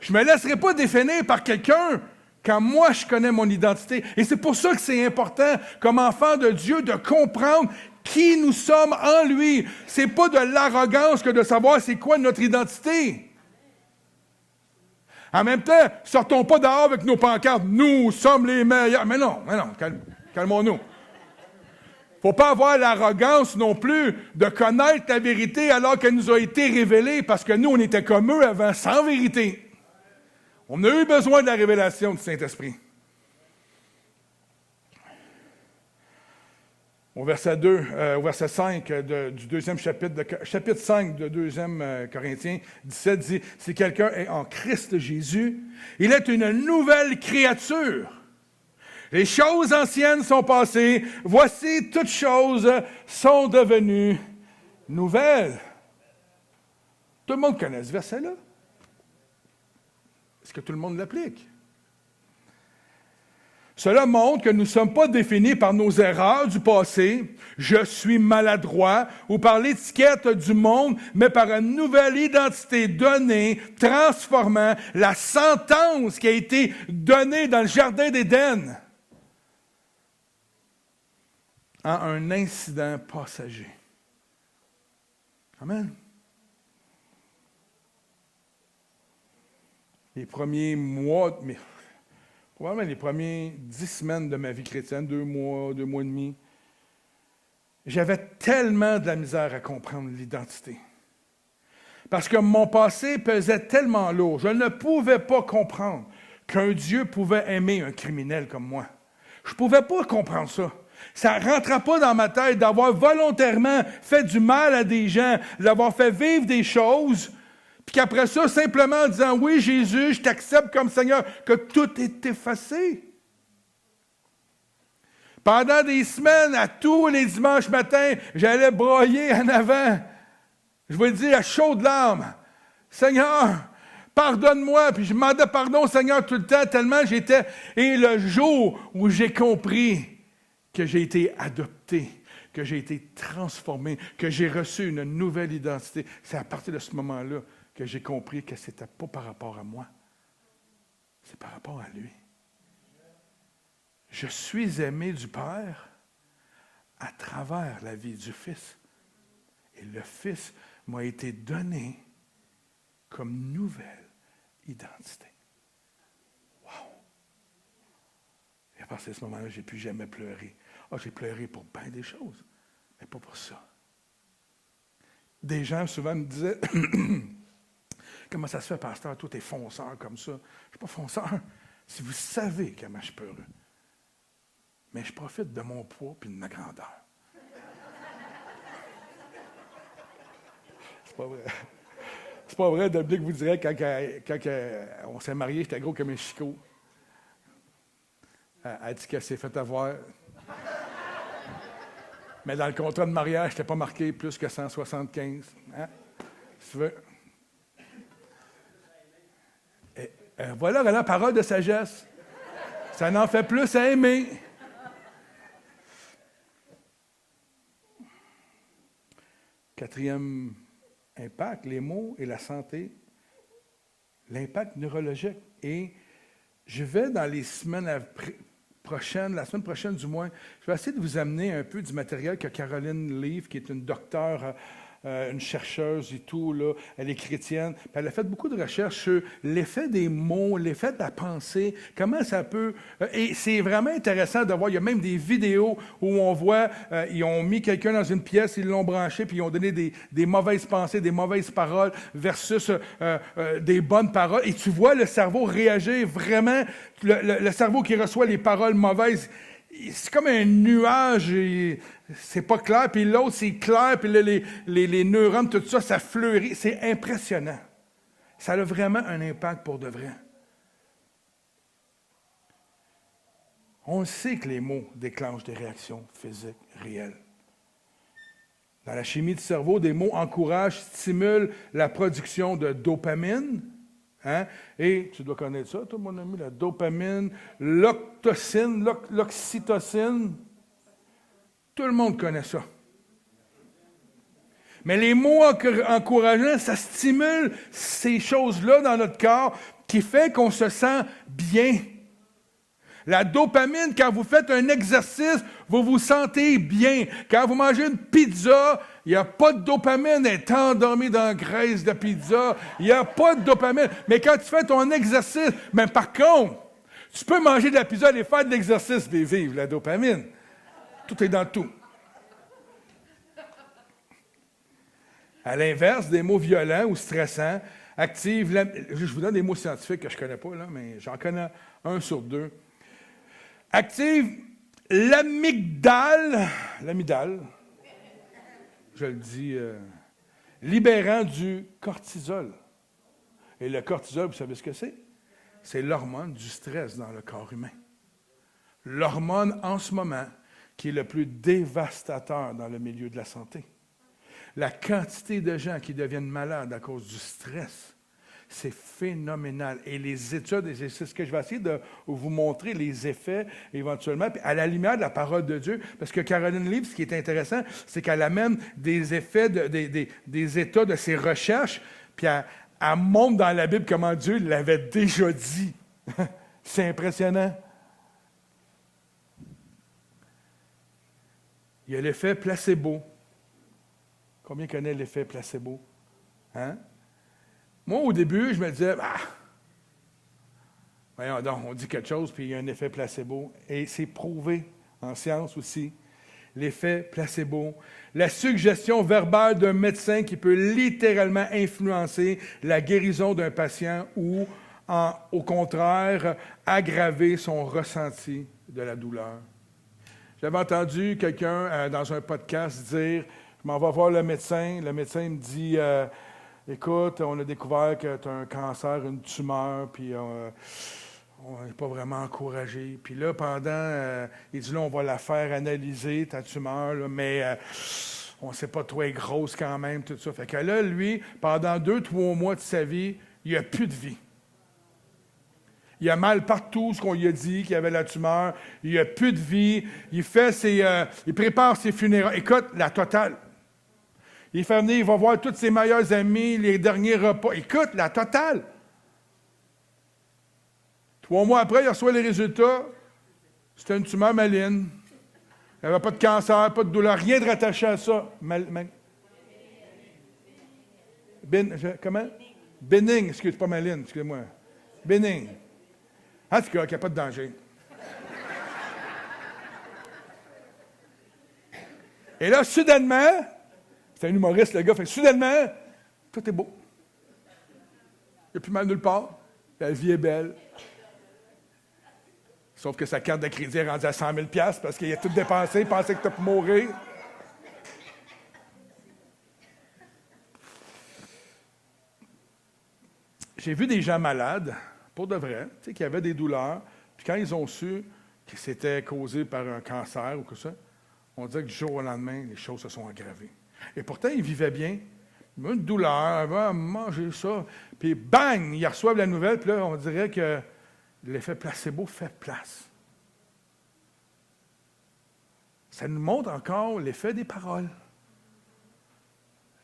Je ne me laisserai pas définir par quelqu'un quand moi, je connais mon identité. Et c'est pour ça que c'est important, comme enfant de Dieu, de comprendre qui nous sommes en lui. C'est pas de l'arrogance que de savoir c'est quoi notre identité. En même temps, sortons pas dehors avec nos pancartes. Nous sommes les meilleurs. Mais non, calmons-nous. Faut pas avoir l'arrogance non plus de connaître la vérité alors qu'elle nous a été révélée, parce que nous, on était comme eux avant, sans vérité. On a eu besoin de la révélation du Saint-Esprit. Au verset 5 du deuxième chapitre, chapitre 5 de 2 Corinthiens 17 dit, « Si quelqu'un est en Christ Jésus, il est une nouvelle créature. Les choses anciennes sont passées, voici toutes choses sont devenues nouvelles. » Tout le monde connaît ce verset-là. Est-ce que tout le monde l'applique? Cela montre que nous ne sommes pas définis par nos erreurs du passé, je suis maladroit, ou par l'étiquette du monde, mais par une nouvelle identité donnée, transformant la sentence qui a été donnée dans le jardin d'Éden en un incident passager. Amen. Les premiers mois, probablement les premières 10 semaines de ma vie chrétienne, 2 mois et demi, j'avais tellement de la misère à comprendre l'identité. Parce que mon passé pesait tellement lourd. Je ne pouvais pas comprendre qu'un Dieu pouvait aimer un criminel comme moi. Je ne pouvais pas comprendre ça. Ça ne rentrera pas dans ma tête d'avoir volontairement fait du mal à des gens, d'avoir fait vivre des choses, puis qu'après ça, simplement en disant « Oui, Jésus, je t'accepte comme Seigneur », que tout est effacé. Pendant des semaines, à tous les dimanches matins, j'allais broyer en avant. Je vous le dis à chaudes larmes. « Seigneur, pardonne-moi », puis je demandais pardon au Seigneur tout le temps, tellement j'étais... Et le jour où j'ai compris que j'ai été adopté, que j'ai été transformé, que j'ai reçu une nouvelle identité, c'est à partir de ce moment-là que j'ai compris que ce n'était pas par rapport à moi, c'est par rapport à lui. Je suis aimé du Père à travers la vie du Fils. Et le Fils m'a été donné comme nouvelle identité. Wow! Et à partir de ce moment-là, je n'ai plus jamais pleuré. J'ai pleuré pour bien des choses, mais pas pour ça. Des gens souvent me disaient « Comment ça se fait, pasteur, toi, t'es fonceur comme ça? » Je ne suis pas fonceur. Si vous savez comment je peux heureux. Mais je profite de mon poids et de ma grandeur. C'est pas vrai. C'est pas vrai, Dominique vous dirait, quand on s'est mariés, j'étais gros comme un chicot. Elle dit qu'elle s'est fait avoir. Mais dans le contrat de mariage, je n'étais pas marqué plus que 175. Hein? Si tu veux. Voilà la parole de sagesse. Ça n'en fait plus à aimer. Quatrième impact, les mots et la santé. L'impact neurologique. Et je vais dans les semaines prochaines, la semaine prochaine du moins, je vais essayer de vous amener un peu du matériel que Caroline Leaf, qui est une docteure, une chercheuse et tout, là, elle est chrétienne, puis elle a fait beaucoup de recherches sur l'effet des mots, l'effet de la pensée, comment ça peut... et c'est vraiment intéressant de voir, il y a même des vidéos où on voit, ils ont mis quelqu'un dans une pièce, ils l'ont branché, puis ils ont donné des mauvaises pensées, des mauvaises paroles versus des bonnes paroles, et tu vois le cerveau réagir vraiment, le cerveau qui reçoit les paroles mauvaises, c'est comme un nuage, et c'est pas clair, puis l'autre, c'est clair, puis là, les neurones, tout ça, ça fleurit. C'est impressionnant. Ça a vraiment un impact pour de vrai. On sait que les mots déclenchent des réactions physiques réelles. Dans la chimie du cerveau, des mots encouragent, stimulent la production de dopamine. Hein? Et tu dois connaître ça, toi, mon ami, la dopamine, l'oxytocine, l'oxytocine. Tout le monde connaît ça. Mais les mots encourageants, ça stimule ces choses-là dans notre corps qui fait qu'on se sent bien. La dopamine, quand vous faites un exercice, vous vous sentez bien. Quand vous mangez une pizza, il n'y a pas de dopamine, elle est endormie dans la graisse de pizza. Il n'y a pas de dopamine. Mais quand tu fais ton exercice, mais par contre, tu peux manger de la pizza et faire de l'exercice et vivre la dopamine. Tout est dans tout. À l'inverse, des mots violents ou stressants activent... Je vous donne des mots scientifiques que je ne connais pas, là, mais j'en connais un sur deux. Active l'amygdale, je le dis, libérant du cortisol. Et le cortisol, vous savez ce que c'est? C'est l'hormone du stress dans le corps humain. L'hormone, en ce moment, qui est le plus dévastateur dans le milieu de la santé. La quantité de gens qui deviennent malades à cause du stress, c'est phénoménal. Et les études, et c'est ce que je vais essayer de vous montrer, les effets éventuellement, puis à la lumière de la parole de Dieu, parce que Caroline Leaf, ce qui est intéressant, c'est qu'elle amène des effets, des états de ses recherches, puis elle montre dans la Bible comment Dieu l'avait déjà dit. C'est impressionnant. Il y a l'effet placebo. Combien connaît l'effet placebo? Hein? Moi, au début, je me disais, voyons donc, on dit quelque chose, puis il y a un effet placebo. Et c'est prouvé en science aussi. L'effet placebo. La suggestion verbale d'un médecin qui peut littéralement influencer la guérison d'un patient ou, au contraire, aggraver son ressenti de la douleur. J'avais entendu quelqu'un dans un podcast dire, je m'en vais voir le médecin me dit, écoute, on a découvert que tu as un cancer, une tumeur, puis on n'est pas vraiment encouragé. Puis là, il dit, là, on va la faire analyser, ta tumeur, là, mais on ne sait pas trop, elle est grosse quand même, tout ça. Fait que là, lui, pendant 2-3 mois de sa vie, il n'a plus de vie. Il a mal partout, ce qu'on lui a dit, qu'il avait la tumeur. Il n'a plus de vie. Il prépare ses funérailles. Écoute, la totale. Il fait venir, il va voir tous ses meilleurs amis, les derniers repas. Écoute, la totale. 3 mois après, il reçoit les résultats. C'était une tumeur maligne. Il n'y avait pas de cancer, pas de douleur, rien de rattaché à ça. Comment? Bénigne, excuse, pas maligne, excusez-moi. Bénigne. En tout cas, qu'il n'y a pas de danger. Et là, soudainement, c'est un humoriste, le gars, fait que soudainement, tout est beau. Il n'y a plus mal nulle part. La vie est belle. Sauf que sa carte de crédit est rendue à 100 000 $ parce qu'il a tout dépensé, il pensait que tu as pu mourir. J'ai vu des gens malades, pour de vrai, qui avaient des douleurs, puis quand ils ont su que c'était causé par un cancer ou que ça, on dirait que du jour au lendemain, les choses se sont aggravées. Et pourtant, ils vivaient bien. Ils avaient une douleur, ils avaient mangé ça, puis bang, ils reçoivent la nouvelle, puis là, on dirait que l'effet placebo fait place. Ça nous montre encore l'effet des paroles.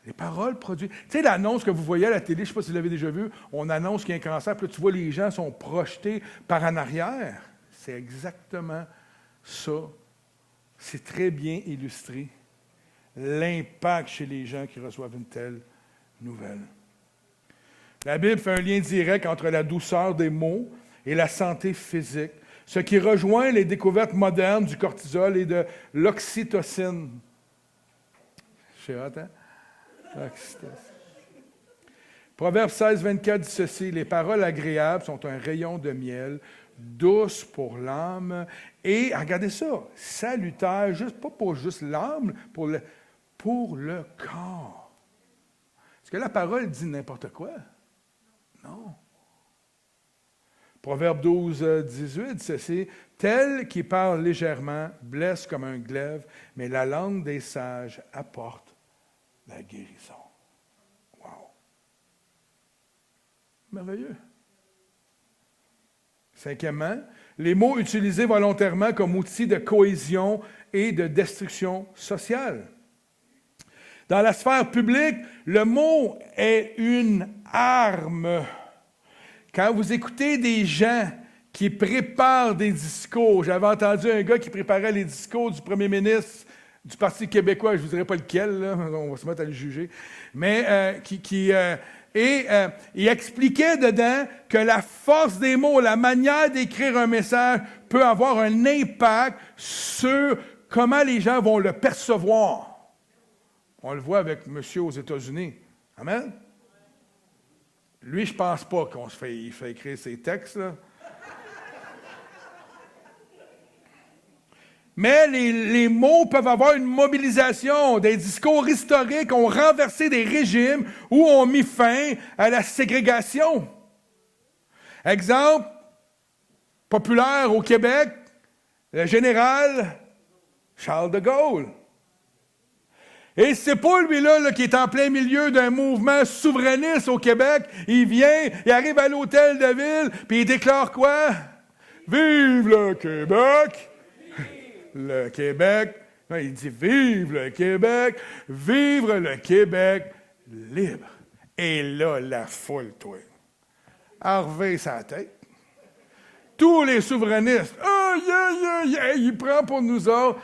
Les paroles produisent. Tu sais, l'annonce que vous voyez à la télé, je ne sais pas si vous l'avez déjà vu, on annonce qu'il y a un cancer, puis là, tu vois, les gens sont projetés par en arrière. C'est exactement ça. C'est très bien illustré. L'impact chez les gens qui reçoivent une telle nouvelle. La Bible fait un lien direct entre la douceur des mots et la santé physique, ce qui rejoint les découvertes modernes du cortisol et de l'oxytocine. C'est hot, hein? L'oxytocine. Proverbe 16, 24 dit ceci, « Les paroles agréables sont un rayon de miel, douces pour l'âme, et, regardez ça, salutaires, pas pour juste l'âme, pour le corps. » Est-ce que la parole dit n'importe quoi? Non. Proverbe 12, 18 dit ceci, « Tel qui parle légèrement blesse comme un glaive, mais la langue des sages apporte la guérison. » Wow! Merveilleux. Cinquièmement, les mots utilisés volontairement comme outil de cohésion et de destruction sociale. Dans la sphère publique, le mot est une arme. Quand vous écoutez des gens qui préparent des discours, j'avais entendu un gars qui préparait les discours du premier ministre du Parti québécois, je ne vous dirai pas lequel, là, on va se mettre à le juger, mais il expliquait dedans que la force des mots, la manière d'écrire un message peut avoir un impact sur comment les gens vont le percevoir. On le voit avec monsieur aux États-Unis. Amen? Lui, je ne pense pas qu'on il fait écrire ses textes, là. Mais les mots peuvent avoir une mobilisation. Des discours historiques ont renversé des régimes ou ont mis fin à la ségrégation. Exemple populaire au Québec, le général Charles de Gaulle. Et c'est pas lui-là qui est en plein milieu d'un mouvement souverainiste au Québec. Il vient, il arrive à l'hôtel de ville, puis il déclare quoi? Vive le Québec! Le Québec. Non, il dit vive le Québec, vivre le Québec libre. Et là, la foule, toi. Harvey sa tête. Tous les souverainistes, il prend pour nous autres.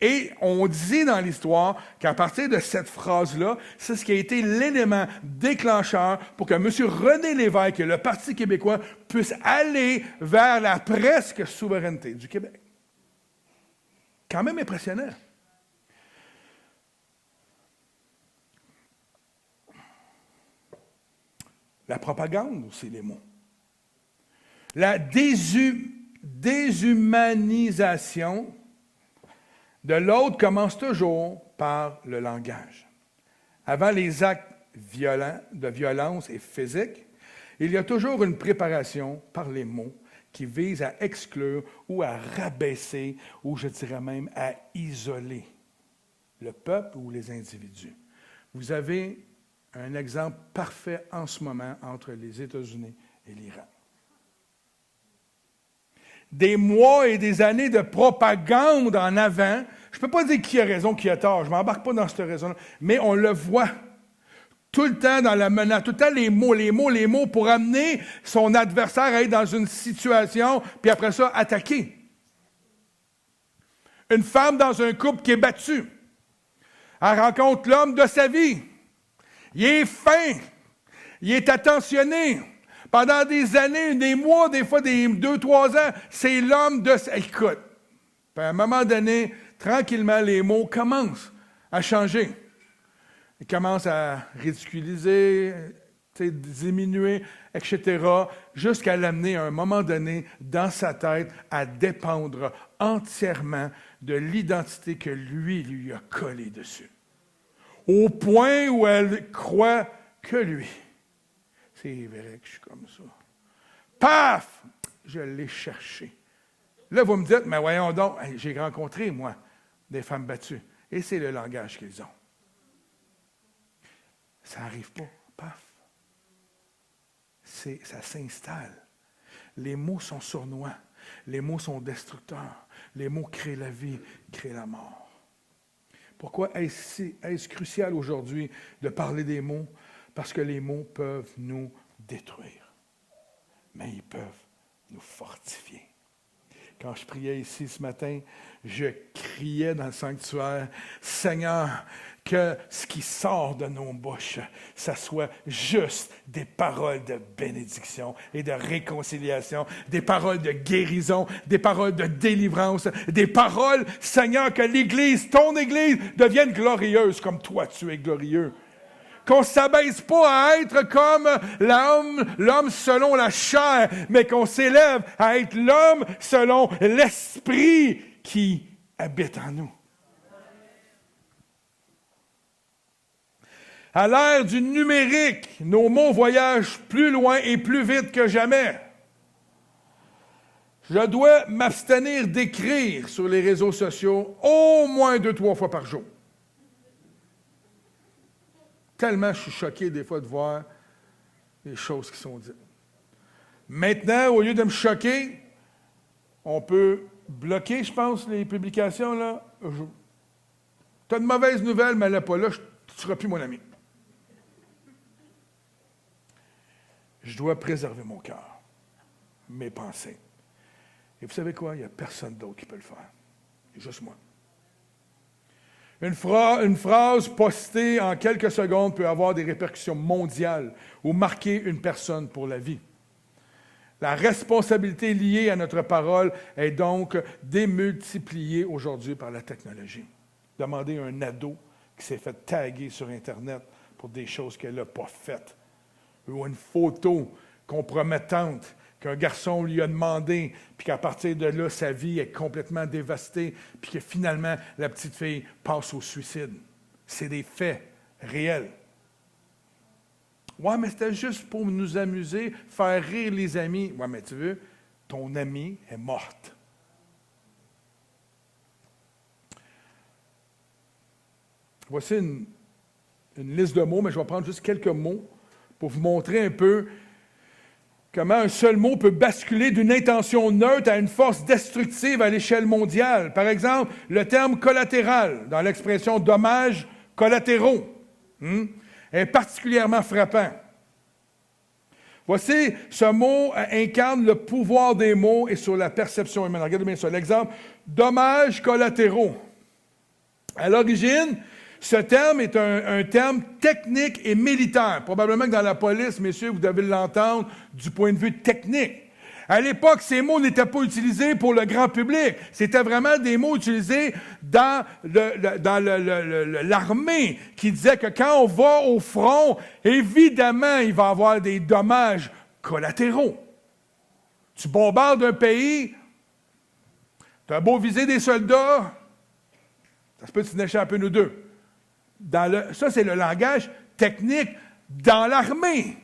Et on dit dans l'histoire qu'à partir de cette phrase-là, c'est ce qui a été l'élément déclencheur pour que M. René Lévesque et le Parti québécois puissent aller vers la presque souveraineté du Québec. Quand même impressionnant. La propagande aussi, les mots. La déshumanisation de l'autre commence toujours par le langage. Avant les actes violents, de violence et physique, il y a toujours une préparation par les mots qui vise à exclure ou à rabaisser, ou je dirais même à isoler le peuple ou les individus. Vous avez un exemple parfait en ce moment entre les États-Unis et l'Iran. Des mois et des années de propagande en avant. Je ne peux pas dire qui a raison, qui a tort. Je ne m'embarque pas dans cette raison-là. Mais on le voit tout le temps dans la menace, tout le temps les mots pour amener son adversaire à être dans une situation, puis après ça, attaquer. Une femme dans un couple qui est battue. Elle rencontre l'homme de sa vie. Il est fin. Il est attentionné. Pendant des années, des mois, des fois des 2-3 ans, c'est l'homme de sa... Écoute, puis à un moment donné, tranquillement, les mots commencent à changer. Ils commencent à ridiculiser, diminuer, etc., jusqu'à l'amener à un moment donné, dans sa tête, à dépendre entièrement de l'identité que lui a collée dessus. Au point où elle croit que lui. C'est vrai que je suis comme ça. Paf! Je l'ai cherché. Là, vous me dites, mais voyons donc, j'ai rencontré, moi, des femmes battues. Et c'est le langage qu'ils ont. Ça n'arrive pas. Paf! Ça s'installe. Les mots sont sournois. Les mots sont destructeurs. Les mots créent la vie, créent la mort. Pourquoi est-ce crucial aujourd'hui de parler des mots? Parce que les mots peuvent nous détruire, mais ils peuvent nous fortifier. Quand je priais ici ce matin, je criais dans le sanctuaire, « Seigneur, que ce qui sort de nos bouches, ça soit juste des paroles de bénédiction et de réconciliation, des paroles de guérison, des paroles de délivrance, des paroles, Seigneur, que l'Église, ton Église, devienne glorieuse comme toi, tu es glorieux. » Qu'on ne s'abaisse pas à être comme l'homme selon la chair, mais qu'on s'élève à être l'homme selon l'esprit qui habite en nous. À l'ère du numérique, nos mots voyagent plus loin et plus vite que jamais. Je dois m'abstenir d'écrire sur les réseaux sociaux au moins 2-3 fois par jour. Tellement je suis choqué des fois de voir les choses qui sont dites. Maintenant, au lieu de me choquer, on peut bloquer, je pense, les publications. Là. Tu as de mauvaises nouvelles, mais elle n'est pas là, tu ne seras plus mon ami. Je dois préserver mon cœur, mes pensées. Et vous savez quoi? Il n'y a personne d'autre qui peut le faire. C'est juste moi. Une phrase postée en quelques secondes peut avoir des répercussions mondiales ou marquer une personne pour la vie. La responsabilité liée à notre parole est donc démultipliée aujourd'hui par la technologie. Demandez à un ado qui s'est fait taguer sur Internet pour des choses qu'elle n'a pas faites, ou une photo compromettante qu'un garçon lui a demandé, puis qu'à partir de là, sa vie est complètement dévastée, puis que finalement, la petite fille passe au suicide. C'est des faits réels. Ouais, mais c'était juste pour nous amuser, faire rire les amis. Ouais, mais tu veux, ton amie est morte. Voici une liste de mots, mais je vais prendre juste quelques mots pour vous montrer un peu comment un seul mot peut basculer d'une intention neutre à une force destructive à l'échelle mondiale. Par exemple, le terme collatéral, dans l'expression dommages collatéraux, est particulièrement frappant. Voici, ce mot incarne le pouvoir des mots et sur la perception humaine. Regardez bien ça. L'exemple, dommages collatéraux. À l'origine, ce terme est un terme technique et militaire. Probablement que dans la police, messieurs, vous devez l'entendre du point de vue technique. À l'époque, ces mots n'étaient pas utilisés pour le grand public. C'était vraiment des mots utilisés dans l'armée qui disaient que quand on va au front, évidemment, il va y avoir des dommages collatéraux. Tu bombardes un pays, tu as beau viser des soldats, Ça se peut que tu n'échappes un ou deux. Ça, c'est le langage technique dans l'armée.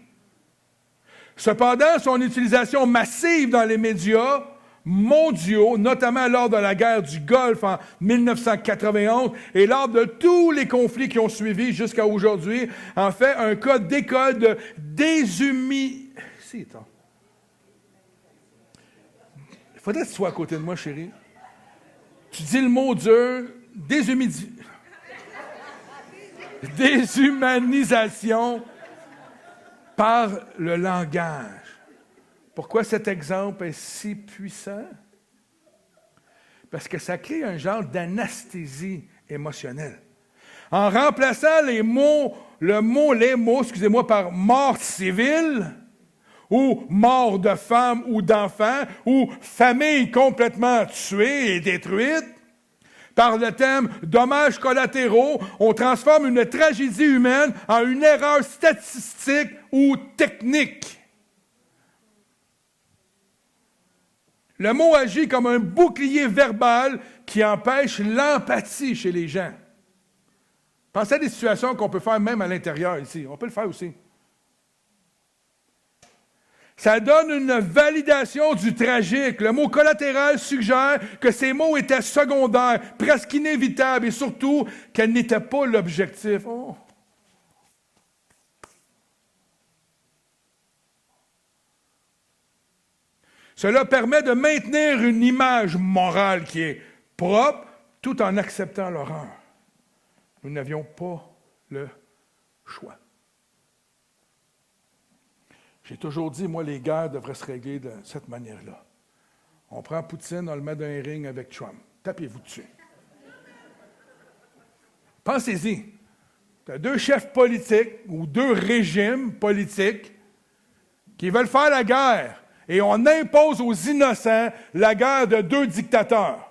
Cependant, son utilisation massive dans les médias mondiaux, notamment lors de la guerre du Golfe en 1991 et lors de tous les conflits qui ont suivi jusqu'à aujourd'hui, en fait un cas d'école de déshumanisation. Il faudrait que tu sois à côté de moi, chérie. Tu dis le mot dur, déshumanisation par le langage. Pourquoi cet exemple est si puissant? Parce que ça crée un genre d'anesthésie émotionnelle. En remplaçant les mots, par mort civile, ou mort de femme ou d'enfant, ou famille complètement tuée et détruite, par le thème dommages collatéraux, on transforme une tragédie humaine en une erreur statistique ou technique. Le mot agit comme un bouclier verbal qui empêche l'empathie chez les gens. Pensez à des situations qu'on peut faire même à l'intérieur ici. On peut le faire aussi. Ça donne une validation du tragique. Le mot collatéral suggère que ces mots étaient secondaires, presque inévitables, et surtout qu'elles n'étaient pas l'objectif. Oh. Cela permet de maintenir une image morale qui est propre, tout en acceptant l'horreur. Nous n'avions pas le choix. J'ai toujours dit, moi, les guerres devraient se régler de cette manière-là. On prend Poutine, on le met dans un ring avec Trump. Tapez-vous dessus. Pensez-y. Tu as deux chefs politiques ou deux régimes politiques qui veulent faire la guerre. Et on impose aux innocents la guerre de deux dictateurs.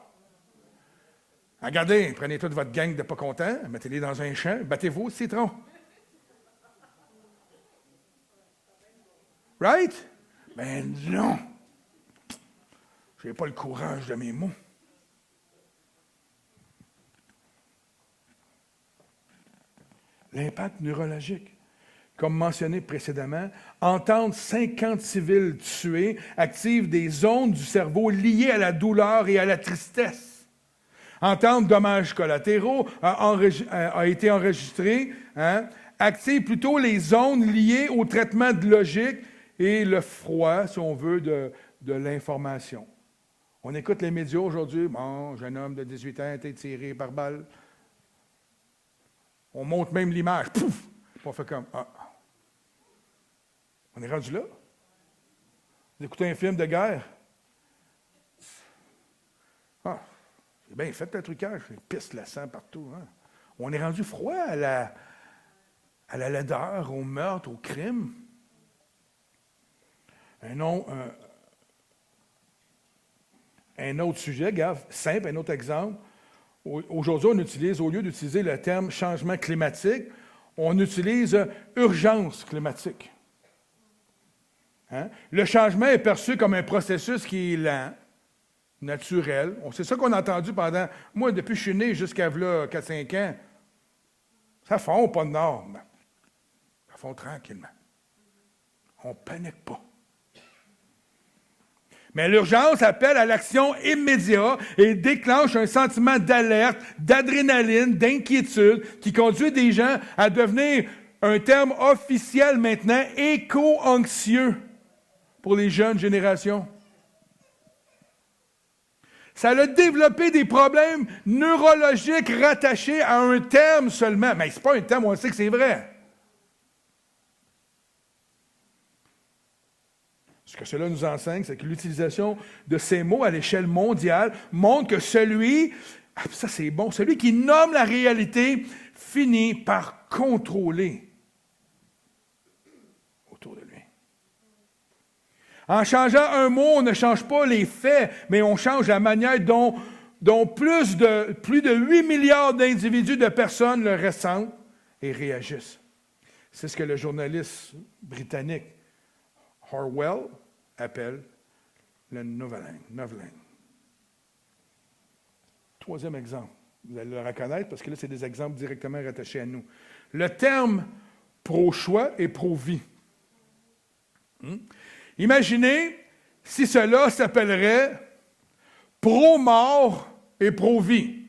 Regardez, prenez toute votre gang de pas contents, mettez-les dans un champ, battez-vous au citron. Right? Ben non. Je n'ai pas le courage de mes mots. L'impact neurologique. Comme mentionné précédemment, entendre 50 civils tués active des zones du cerveau liées à la douleur et à la tristesse. Entendre dommages collatéraux a été enregistré, active plutôt les zones liées au traitement de logique et le froid, si on veut, de l'information. On écoute les médias aujourd'hui, bon, jeune homme de 18 ans a été tiré par balle. On montre même l'image, pouf! On fait comme, ah. On est rendu là. Vous écoutez un film de guerre. Ah, c'est bien fait le trucage, il pisse le sang partout. Hein. On est rendu froid à la laideur, au meurtre, au crime. Un autre sujet, simple, un autre exemple. Aujourd'hui, on utilise, au lieu d'utiliser le terme changement climatique, on utilise urgence climatique. Hein? Le changement est perçu comme un processus qui est lent, naturel. C'est ça qu'on a entendu pendant... Moi, depuis que je suis né jusqu'à 4-5 ans, ça fond pas de normes. Ça fond tranquillement. On ne panique pas. Mais l'urgence appelle à l'action immédiate et déclenche un sentiment d'alerte, d'adrénaline, d'inquiétude qui conduit des gens à devenir, un terme officiel maintenant, éco-anxieux pour les jeunes générations. Ça a développé des problèmes neurologiques rattachés à un terme seulement. Mais ce n'est pas un terme, on sait que c'est vrai. Ce que cela nous enseigne, c'est que l'utilisation de ces mots à l'échelle mondiale montre que celui qui nomme la réalité finit par contrôler autour de lui. En changeant un mot, on ne change pas les faits, mais on change la manière dont plus de 8 milliards d'individus, de personnes le ressentent et réagissent. C'est ce que le journaliste britannique Orwell appelle le noveling. Troisième exemple. Vous allez le reconnaître parce que là, c'est des exemples directement rattachés à nous. Le terme pro-choix et pro-vie. Imaginez si cela s'appellerait pro-mort et pro-vie.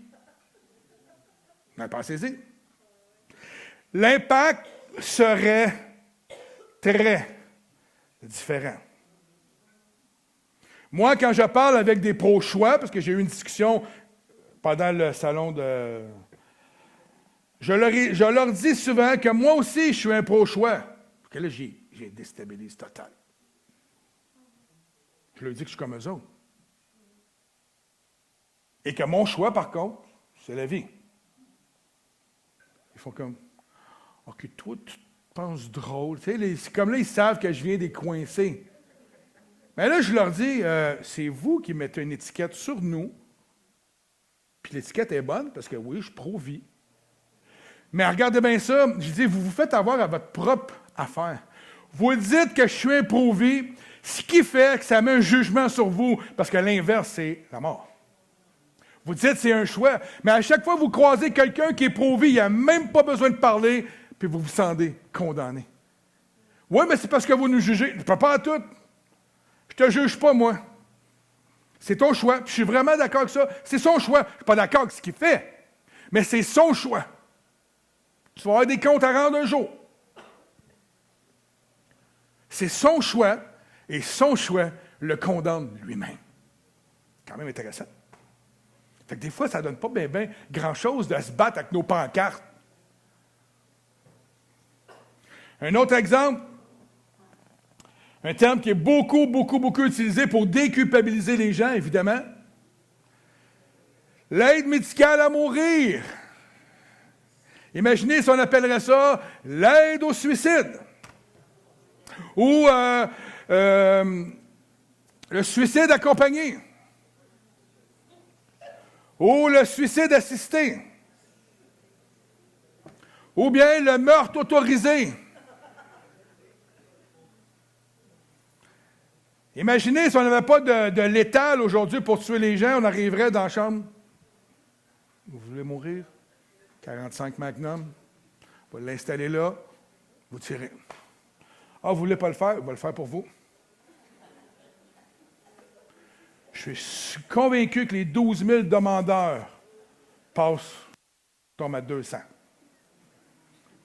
Mais pensez-y. L'impact serait très différent. Moi, quand je parle avec des pro-choix, parce que j'ai eu une discussion pendant le salon de... Je leur dis souvent que moi aussi, je suis un pro-choix. Parce que là, j'ai déstabilisé total. Je leur dis que je suis comme eux autres. Et que mon choix, par contre, c'est la vie. Ils font comme, OK, toi, tu te penses drôle. Tu sais, c'est comme là, ils savent que je viens des coincés. Mais là, je leur dis, c'est vous qui mettez une étiquette sur nous. Puis l'étiquette est bonne, parce que oui, je suis pro-vie. Mais regardez bien ça, je dis, vous vous faites avoir à votre propre affaire. Vous dites que je suis un pro-vie, ce qui fait que ça met un jugement sur vous, parce que l'inverse, c'est la mort. Vous dites c'est un choix, mais à chaque fois que vous croisez quelqu'un qui est pro-vie, il n'a même pas besoin de parler, puis vous vous sentez condamné. Oui, mais c'est parce que vous nous jugez. Je ne peux pas à tout. Je ne te juge pas, moi. C'est ton choix. Puis je suis vraiment d'accord avec ça. C'est son choix. Je ne suis pas d'accord avec ce qu'il fait, mais c'est son choix. Tu vas avoir des comptes à rendre un jour. C'est son choix, et son choix le condamne lui-même. Quand même intéressant. Fait que des fois, ça ne donne pas bien grand-chose de se battre avec nos pancartes. Un autre exemple, un terme qui est beaucoup utilisé pour déculpabiliser les gens, évidemment. L'aide médicale à mourir. Imaginez si on appellerait ça l'aide au suicide. Ou le suicide accompagné. Ou le suicide assisté. Ou bien le meurtre autorisé. Imaginez si on n'avait pas de létal aujourd'hui pour tuer les gens, on arriverait dans la chambre. Vous voulez mourir? 45 Magnum. On va l'installer là. Vous tirez. Ah, vous ne voulez pas le faire? On va le faire pour vous. Je suis convaincu que les 12 000 demandeurs tombent à 200.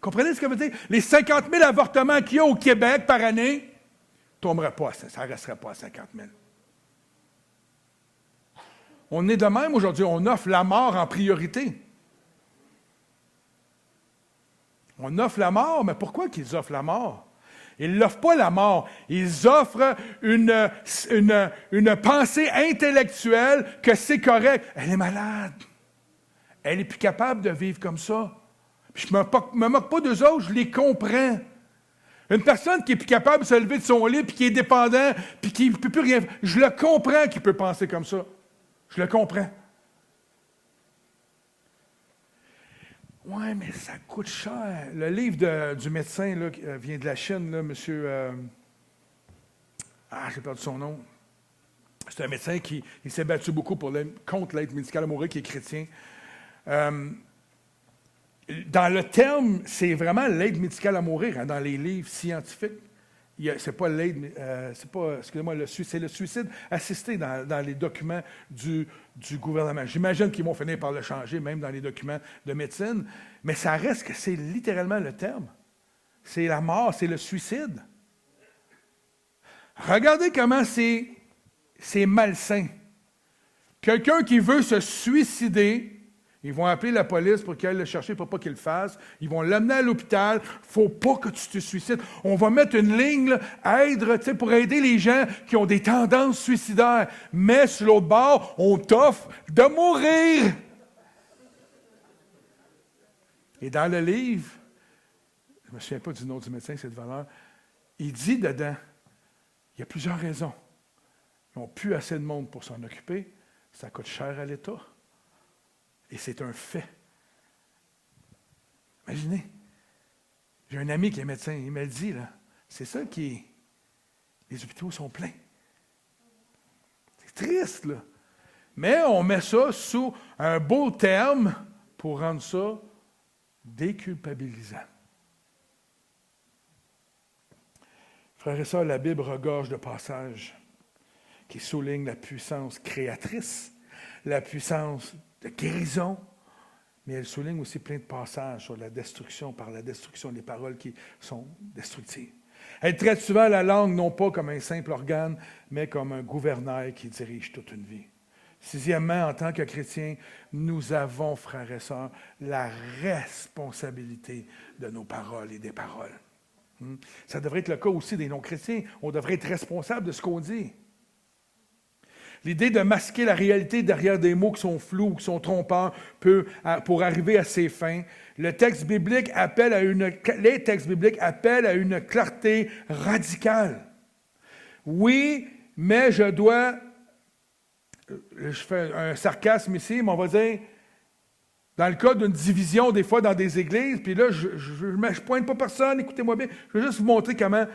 Comprenez ce que veut dire? Les 50 000 avortements qu'il y a au Québec par année ne tomberaient pas, ça ne resterait pas à 50 000. On est de même aujourd'hui, on offre la mort en priorité. On offre la mort, mais pourquoi qu'ils offrent la mort? Ils n'offrent pas la mort, ils offrent une pensée intellectuelle que c'est correct. Elle est malade. Elle n'est plus capable de vivre comme ça. Puis je ne me moque pas d'eux autres, je les comprends. Une personne qui n'est plus capable de se lever de son lit, puis qui est dépendant, puis qui ne peut plus rien faire, je le comprends qu'il peut penser comme ça. Je le comprends. Oui, mais ça coûte cher. Le livre du médecin là, qui vient de la Chine, là, monsieur... j'ai perdu son nom. C'est un médecin qui s'est battu beaucoup contre l'aide médicale à mourir, qui est chrétien. Dans le terme, c'est vraiment l'aide médicale à mourir, hein, dans les livres scientifiques. C'est pas l'aide, c'est le suicide assisté dans les documents du gouvernement. J'imagine qu'ils vont finir par le changer, même dans les documents de médecine, mais ça reste que c'est littéralement le terme. C'est la mort, c'est le suicide. Regardez comment c'est malsain. Quelqu'un qui veut se suicider, ils vont appeler la police pour qu'elle aille le chercher pour pas qu'il le fasse. Ils vont l'amener à l'hôpital. Faut pas que tu te suicides. On va mettre une ligne, là, pour aider les gens qui ont des tendances suicidaires. Mais sur l'autre bord, on t'offre de mourir. Et dans le livre, je ne me souviens pas du nom du médecin, c'est de valeur, il dit dedans, il y a plusieurs raisons. Ils n'ont plus assez de monde pour s'en occuper. Ça coûte cher à l'État. Et c'est un fait. Imaginez, j'ai un ami qui est médecin, il m'a dit, là, c'est ça qui est... Les hôpitaux sont pleins. C'est triste, là. Mais on met ça sous un beau terme pour rendre ça déculpabilisant. Frères et sœurs, la Bible regorge de passages qui soulignent la puissance créatrice, la puissance de guérison, mais elle souligne aussi plein de passages sur la destruction, par la destruction des paroles qui sont destructives. Elle traite souvent la langue non pas comme un simple organe, mais comme un gouvernail qui dirige toute une vie. Sixièmement, en tant que chrétiens, nous avons, frères et sœurs, la responsabilité de nos paroles et des paroles. Ça devrait être le cas aussi des non-chrétiens. On devrait être responsable de ce qu'on dit. L'idée de masquer la réalité derrière des mots qui sont flous ou qui sont trompeurs pour arriver à ses fins. Les textes bibliques appellent à une clarté radicale. Oui, mais je fais un sarcasme ici, mais on va dire, dans le cas d'une division, des fois, dans des églises, puis là, je ne pointe pas personne, écoutez-moi bien, je vais juste vous montrer comment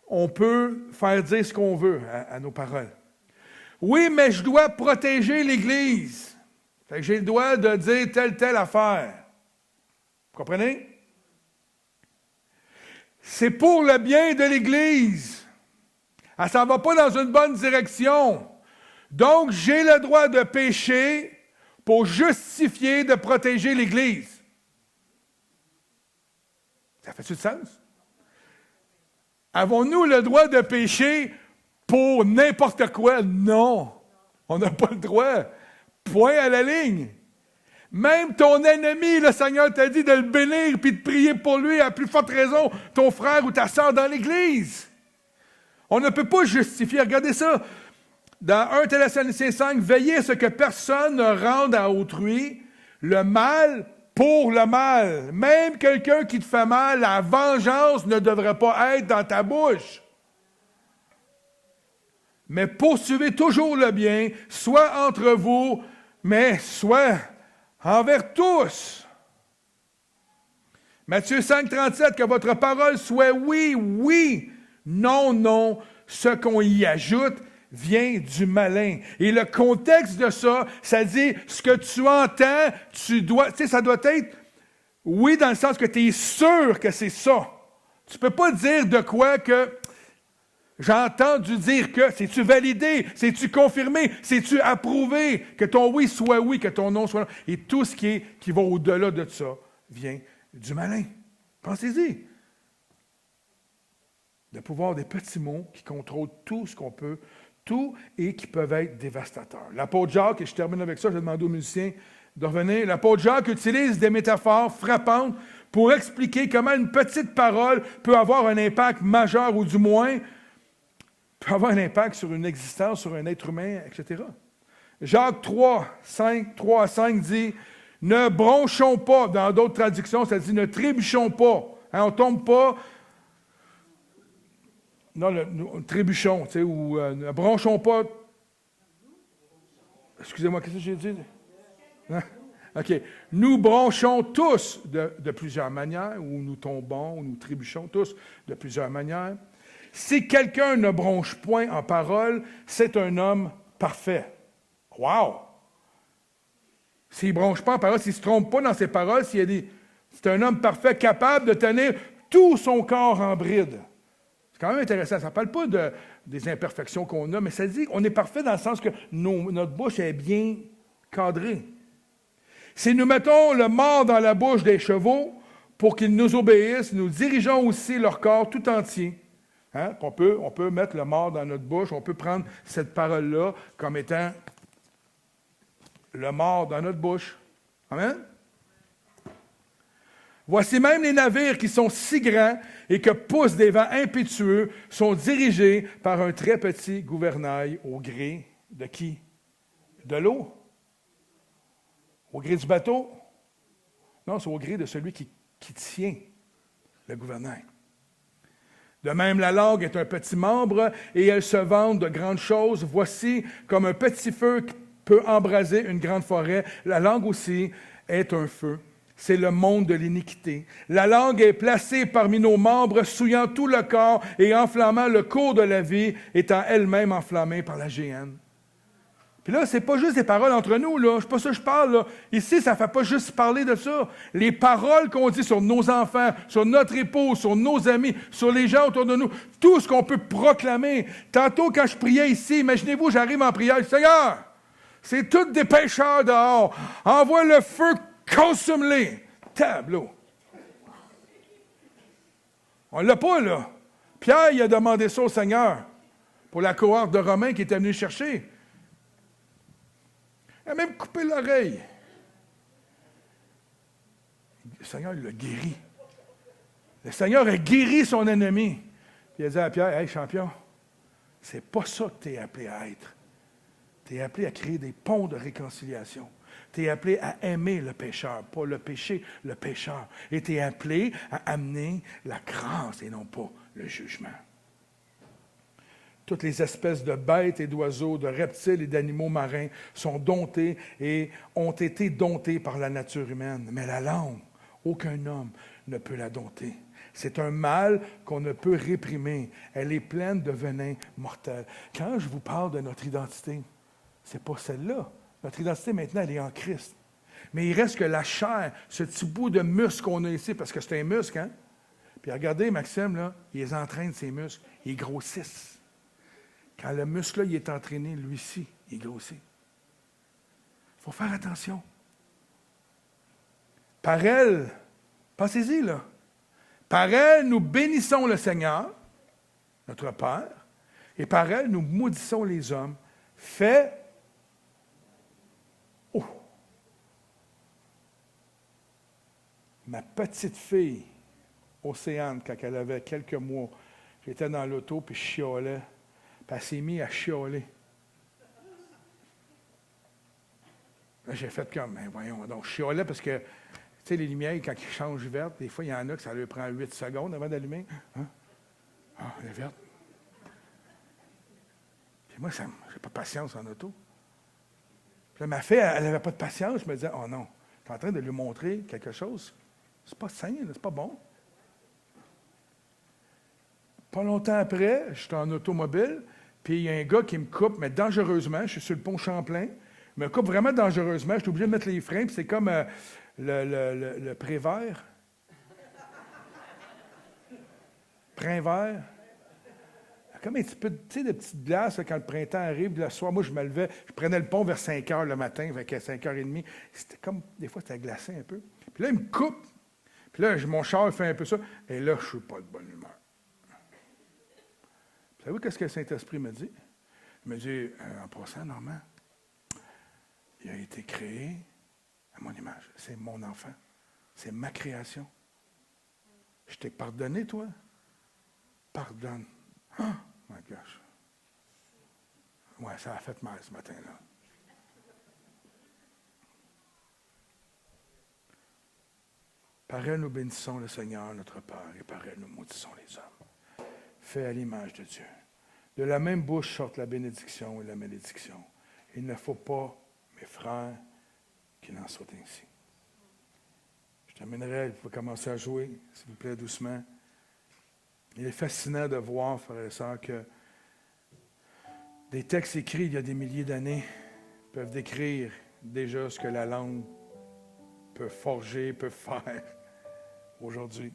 on peut faire dire ce qu'on veut à nos paroles. Oui, mais je dois protéger l'Église. Fait que j'ai le droit de dire telle affaire. Vous comprenez? C'est pour le bien de l'Église. Elle ne s'en va pas dans une bonne direction. Donc, j'ai le droit de pécher pour justifier de protéger l'Église. Ça fait-tu du sens? Avons-nous le droit de pécher pour n'importe quoi? Non. On n'a pas le droit. Point à la ligne. Même ton ennemi, le Seigneur t'a dit de le bénir puis de prier pour lui, à plus forte raison, ton frère ou ta sœur dans l'Église. On ne peut pas justifier. Regardez ça. Dans 1 Thessaloniciens 5, veillez à ce que personne ne rende à autrui le mal pour le mal. Même quelqu'un qui te fait mal, la vengeance ne devrait pas être dans ta bouche. Mais poursuivez toujours le bien, soit entre vous, mais soit envers tous. Matthieu 5, 37, que votre parole soit oui, oui, non, non. Ce qu'on y ajoute vient du malin. Et le contexte de ça, ça dit, ce que tu entends, ça doit être, oui, dans le sens que tu es sûr que c'est ça. Tu ne peux pas dire de quoi que, j'ai entendu dire que, c'est-tu validé, c'est-tu confirmé, c'est-tu approuvé, que ton oui soit oui, que ton non soit non. Et tout ce qui va au-delà de ça vient du malin. Pensez-y. Le pouvoir des petits mots qui contrôlent tout ce qu'on peut, tout et qui peuvent être dévastateurs. L'apôtre Jacques, et je termine avec ça, je vais demander aux musiciens de revenir, l'apôtre Jacques utilise des métaphores frappantes pour expliquer comment une petite parole peut avoir un impact majeur, ou du moins peut avoir un impact sur une existence, sur un être humain, etc. Jacques 3 à 5 dit « Ne bronchons pas », dans d'autres traductions, ça dit « Ne trébuchons pas ». On ne tombe pas. Non, trébuchons, tu sais, ou ne bronchons pas. Excusez-moi, qu'est-ce que j'ai dit? Hein? OK. Nous bronchons tous de plusieurs manières, ou nous tombons, ou nous trébuchons tous de plusieurs manières. Si quelqu'un ne bronche point en parole, c'est un homme parfait. Wow! S'il ne bronche pas en parole, s'il ne se trompe pas dans ses paroles, c'est un homme parfait capable de tenir tout son corps en bride. C'est quand même intéressant. Ça ne parle pas des imperfections qu'on a, mais ça dit qu'on est parfait dans le sens que notre bouche est bien cadrée. Si nous mettons le mors dans la bouche des chevaux pour qu'ils nous obéissent, nous dirigeons aussi leur corps tout entier. Hein? On peut mettre le mort dans notre bouche, on peut prendre cette parole-là comme étant le mort dans notre bouche. Amen? Voici même les navires qui sont si grands et que poussent des vents impétueux sont dirigés par un très petit gouvernail au gré de qui? De l'eau? Au gré du bateau? Non, c'est au gré de celui qui tient le gouvernail. De même, la langue est un petit membre et elle se vante de grandes choses. Voici comme un petit feu qui peut embraser une grande forêt. La langue aussi est un feu. C'est le monde de l'iniquité. La langue est placée parmi nos membres, souillant tout le corps et enflammant le cours de la vie, étant elle-même enflammée par la géhenne. Puis là, c'est pas juste des paroles entre nous, là. C'est pas ça que je parle, là. Ici, ça ne fait pas juste parler de ça. Les paroles qu'on dit sur nos enfants, sur notre épouse, sur nos amis, sur les gens autour de nous, tout ce qu'on peut proclamer. Tantôt, quand je priais ici, imaginez-vous, j'arrive en prière, je dis, Seigneur, c'est tous des pécheurs dehors. Envoie le feu, consume-les. Tableau. On ne l'a pas, là. Pierre, il a demandé ça au Seigneur pour la cohorte de Romains qui était venu chercher. Il a même coupé l'oreille. Le Seigneur l'a guéri. Le Seigneur a guéri son ennemi. Puis il a dit à Pierre, « Hey, champion, c'est pas ça que tu es appelé à être. Tu es appelé à créer des ponts de réconciliation. Tu es appelé à aimer le pécheur, pas le péché, le pécheur. Et tu es appelé à amener la grâce et non pas le jugement. » Toutes les espèces de bêtes et d'oiseaux, de reptiles et d'animaux marins sont domptés et ont été domptés par la nature humaine. Mais la langue, aucun homme ne peut la dompter. C'est un mal qu'on ne peut réprimer. Elle est pleine de venin mortel. Quand je vous parle de notre identité, ce n'est pas celle-là. Notre identité, maintenant, elle est en Christ. Mais il reste que la chair, ce petit bout de muscle qu'on a ici, parce que c'est un muscle, hein? Puis regardez, Maxime, là, il les entraîne, ces muscles. Ils grossissent. Quand le muscle-là, il est entraîné, lui ci, il grossit. Il faut faire attention. Par elle, pensez-y, là. Par elle, nous bénissons le Seigneur, notre Père, et par elle, nous maudissons les hommes. Fait. Oh! Ma petite fille, Océane, quand elle avait quelques mois, j'étais dans l'auto, puis je chiolais. Puis elle s'est mise à chialer. Là, j'ai fait comme, ben voyons, donc je chialais parce que, tu sais, les lumières, quand ils changent vertes, des fois, il y en a que ça leur prend 8 secondes avant d'allumer. Hein? Ah, elle est verte. Puis moi, je n'ai pas de patience en auto. Puis là, ma fille, elle n'avait pas de patience. Je me disais, oh non, tu es en train de lui montrer quelque chose. C'est pas sain, c'est pas bon. Pas longtemps après, je suis en automobile, puis il y a un gars qui me coupe, mais dangereusement. Je suis sur le pont Champlain. Il me coupe vraiment dangereusement. Je suis obligé de mettre les freins, puis c'est comme le Prévert. Prévert. Comme un petit peu, tu sais, de petites glaces là, quand le printemps arrive. Le soir, moi, je me levais, je prenais le pont vers 5 heures le matin, avec 5h30. C'était comme, des fois, c'était glacé un peu. Puis là, il me coupe. Puis là, mon char fait un peu ça. Et là, je ne suis pas de bonne humeur. Vous savez qu'est-ce que le Saint-Esprit me dit? Il me dit, en passant, Normand, il a été créé à mon image. C'est mon enfant. C'est ma création. Je t'ai pardonné, toi? Pardonne. Oh my gosh. Ouais, ça a fait mal ce matin-là. Par elle, nous bénissons le Seigneur, notre Père, et par elle, nous maudissons les hommes. Fait à l'image de Dieu. De la même bouche sortent la bénédiction et la malédiction. Il ne faut pas, mes frères, qu'il en soit ainsi. Je terminerai, il faut commencer à jouer, s'il vous plaît, doucement. Il est fascinant de voir, frères et sœurs, que des textes écrits il y a des milliers d'années peuvent décrire déjà ce que la langue peut forger, peut faire aujourd'hui.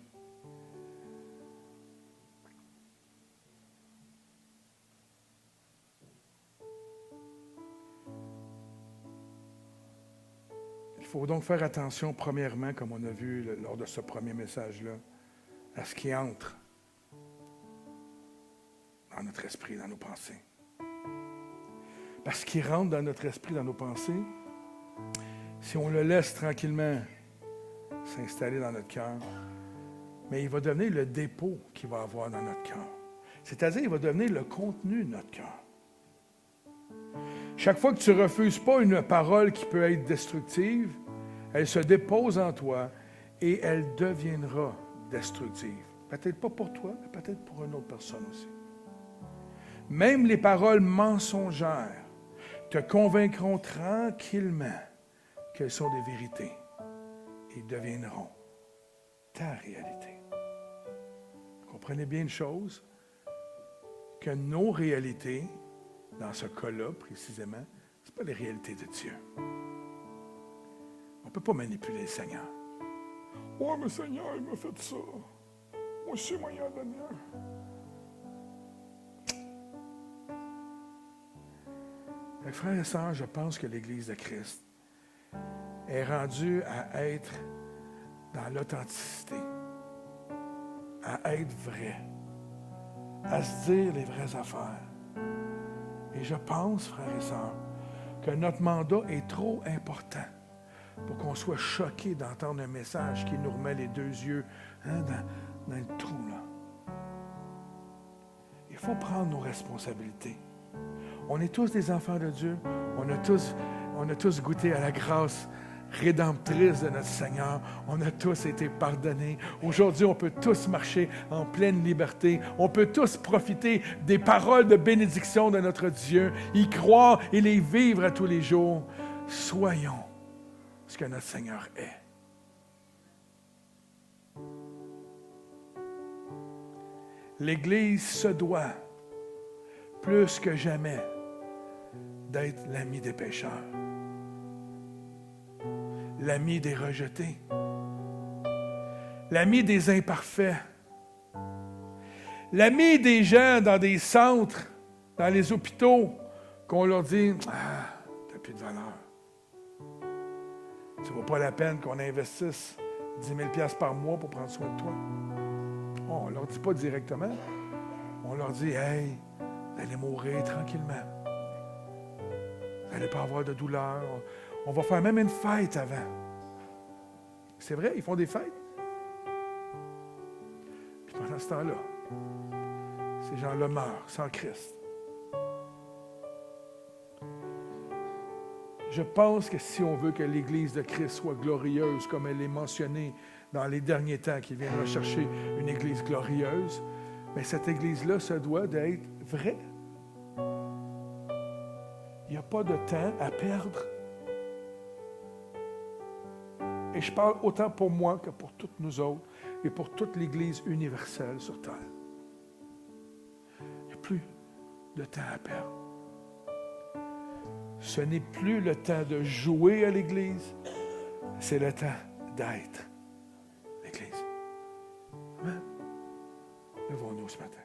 Il faut donc faire attention, premièrement, comme on a vu lors de ce premier message-là, à ce qui entre dans notre esprit, dans nos pensées. Parce qu'il rentre dans notre esprit, dans nos pensées, si on le laisse tranquillement s'installer dans notre cœur, mais il va devenir le dépôt qu'il va avoir dans notre cœur. C'est-à-dire, il va devenir le contenu de notre cœur. Chaque fois que tu ne refuses pas une parole qui peut être destructive, elle se dépose en toi et elle deviendra destructive. Peut-être pas pour toi, mais peut-être pour une autre personne aussi. Même les paroles mensongères te convaincront tranquillement qu'elles sont des vérités et deviendront ta réalité. Comprenez bien une chose, que nos réalités, dans ce cas-là précisément, Ce pas les réalités de Dieu. On ne peut pas manipuler le Seigneur. « Oh, mais Seigneur, il m'a fait ça. Moi, je suis moyen Daniel. » Frères et sœurs, je pense que l'Église de Christ est rendue à être dans l'authenticité, à être vrai, à se dire les vraies affaires. Et je pense, frères et sœurs, que notre mandat est trop important pour qu'on soit choqué d'entendre un message qui nous remet les deux yeux dans le trou, là. Il faut prendre nos responsabilités. On est tous des enfants de Dieu. On a tous goûté à la grâce rédemptrice de notre Seigneur. On a tous été pardonnés. Aujourd'hui, on peut tous marcher en pleine liberté. On peut tous profiter des paroles de bénédiction de notre Dieu, y croire et les vivre à tous les jours. Soyons ce que notre Seigneur est. L'Église se doit, plus que jamais, d'être l'ami des pécheurs, l'ami des rejetés, l'ami des imparfaits, l'ami des gens dans des centres, dans les hôpitaux, qu'on leur dit « Ah, t'as plus de valeur. Ça ne vaut pas la peine qu'on investisse 10 000 $ par mois pour prendre soin de toi. » On ne leur dit pas directement. On leur dit « Hey, vous allez mourir tranquillement. Vous n'allez pas avoir de douleur. On va faire même une fête avant. » C'est vrai, ils font des fêtes. Puis pendant ce temps-là, ces gens-là meurent sans Christ. Je pense que si on veut que l'Église de Christ soit glorieuse, comme elle est mentionnée dans les derniers temps, qui vient rechercher une Église glorieuse, bien cette Église-là se doit d'être vraie. Il n'y a pas de temps à perdre. Et je parle autant pour moi que pour toutes nous autres et pour toute l'Église universelle sur terre. Il n'y a plus de temps à perdre. Ce n'est plus le temps de jouer à l'Église, c'est le temps d'être l'Église. Amen. Levons-nous ce matin.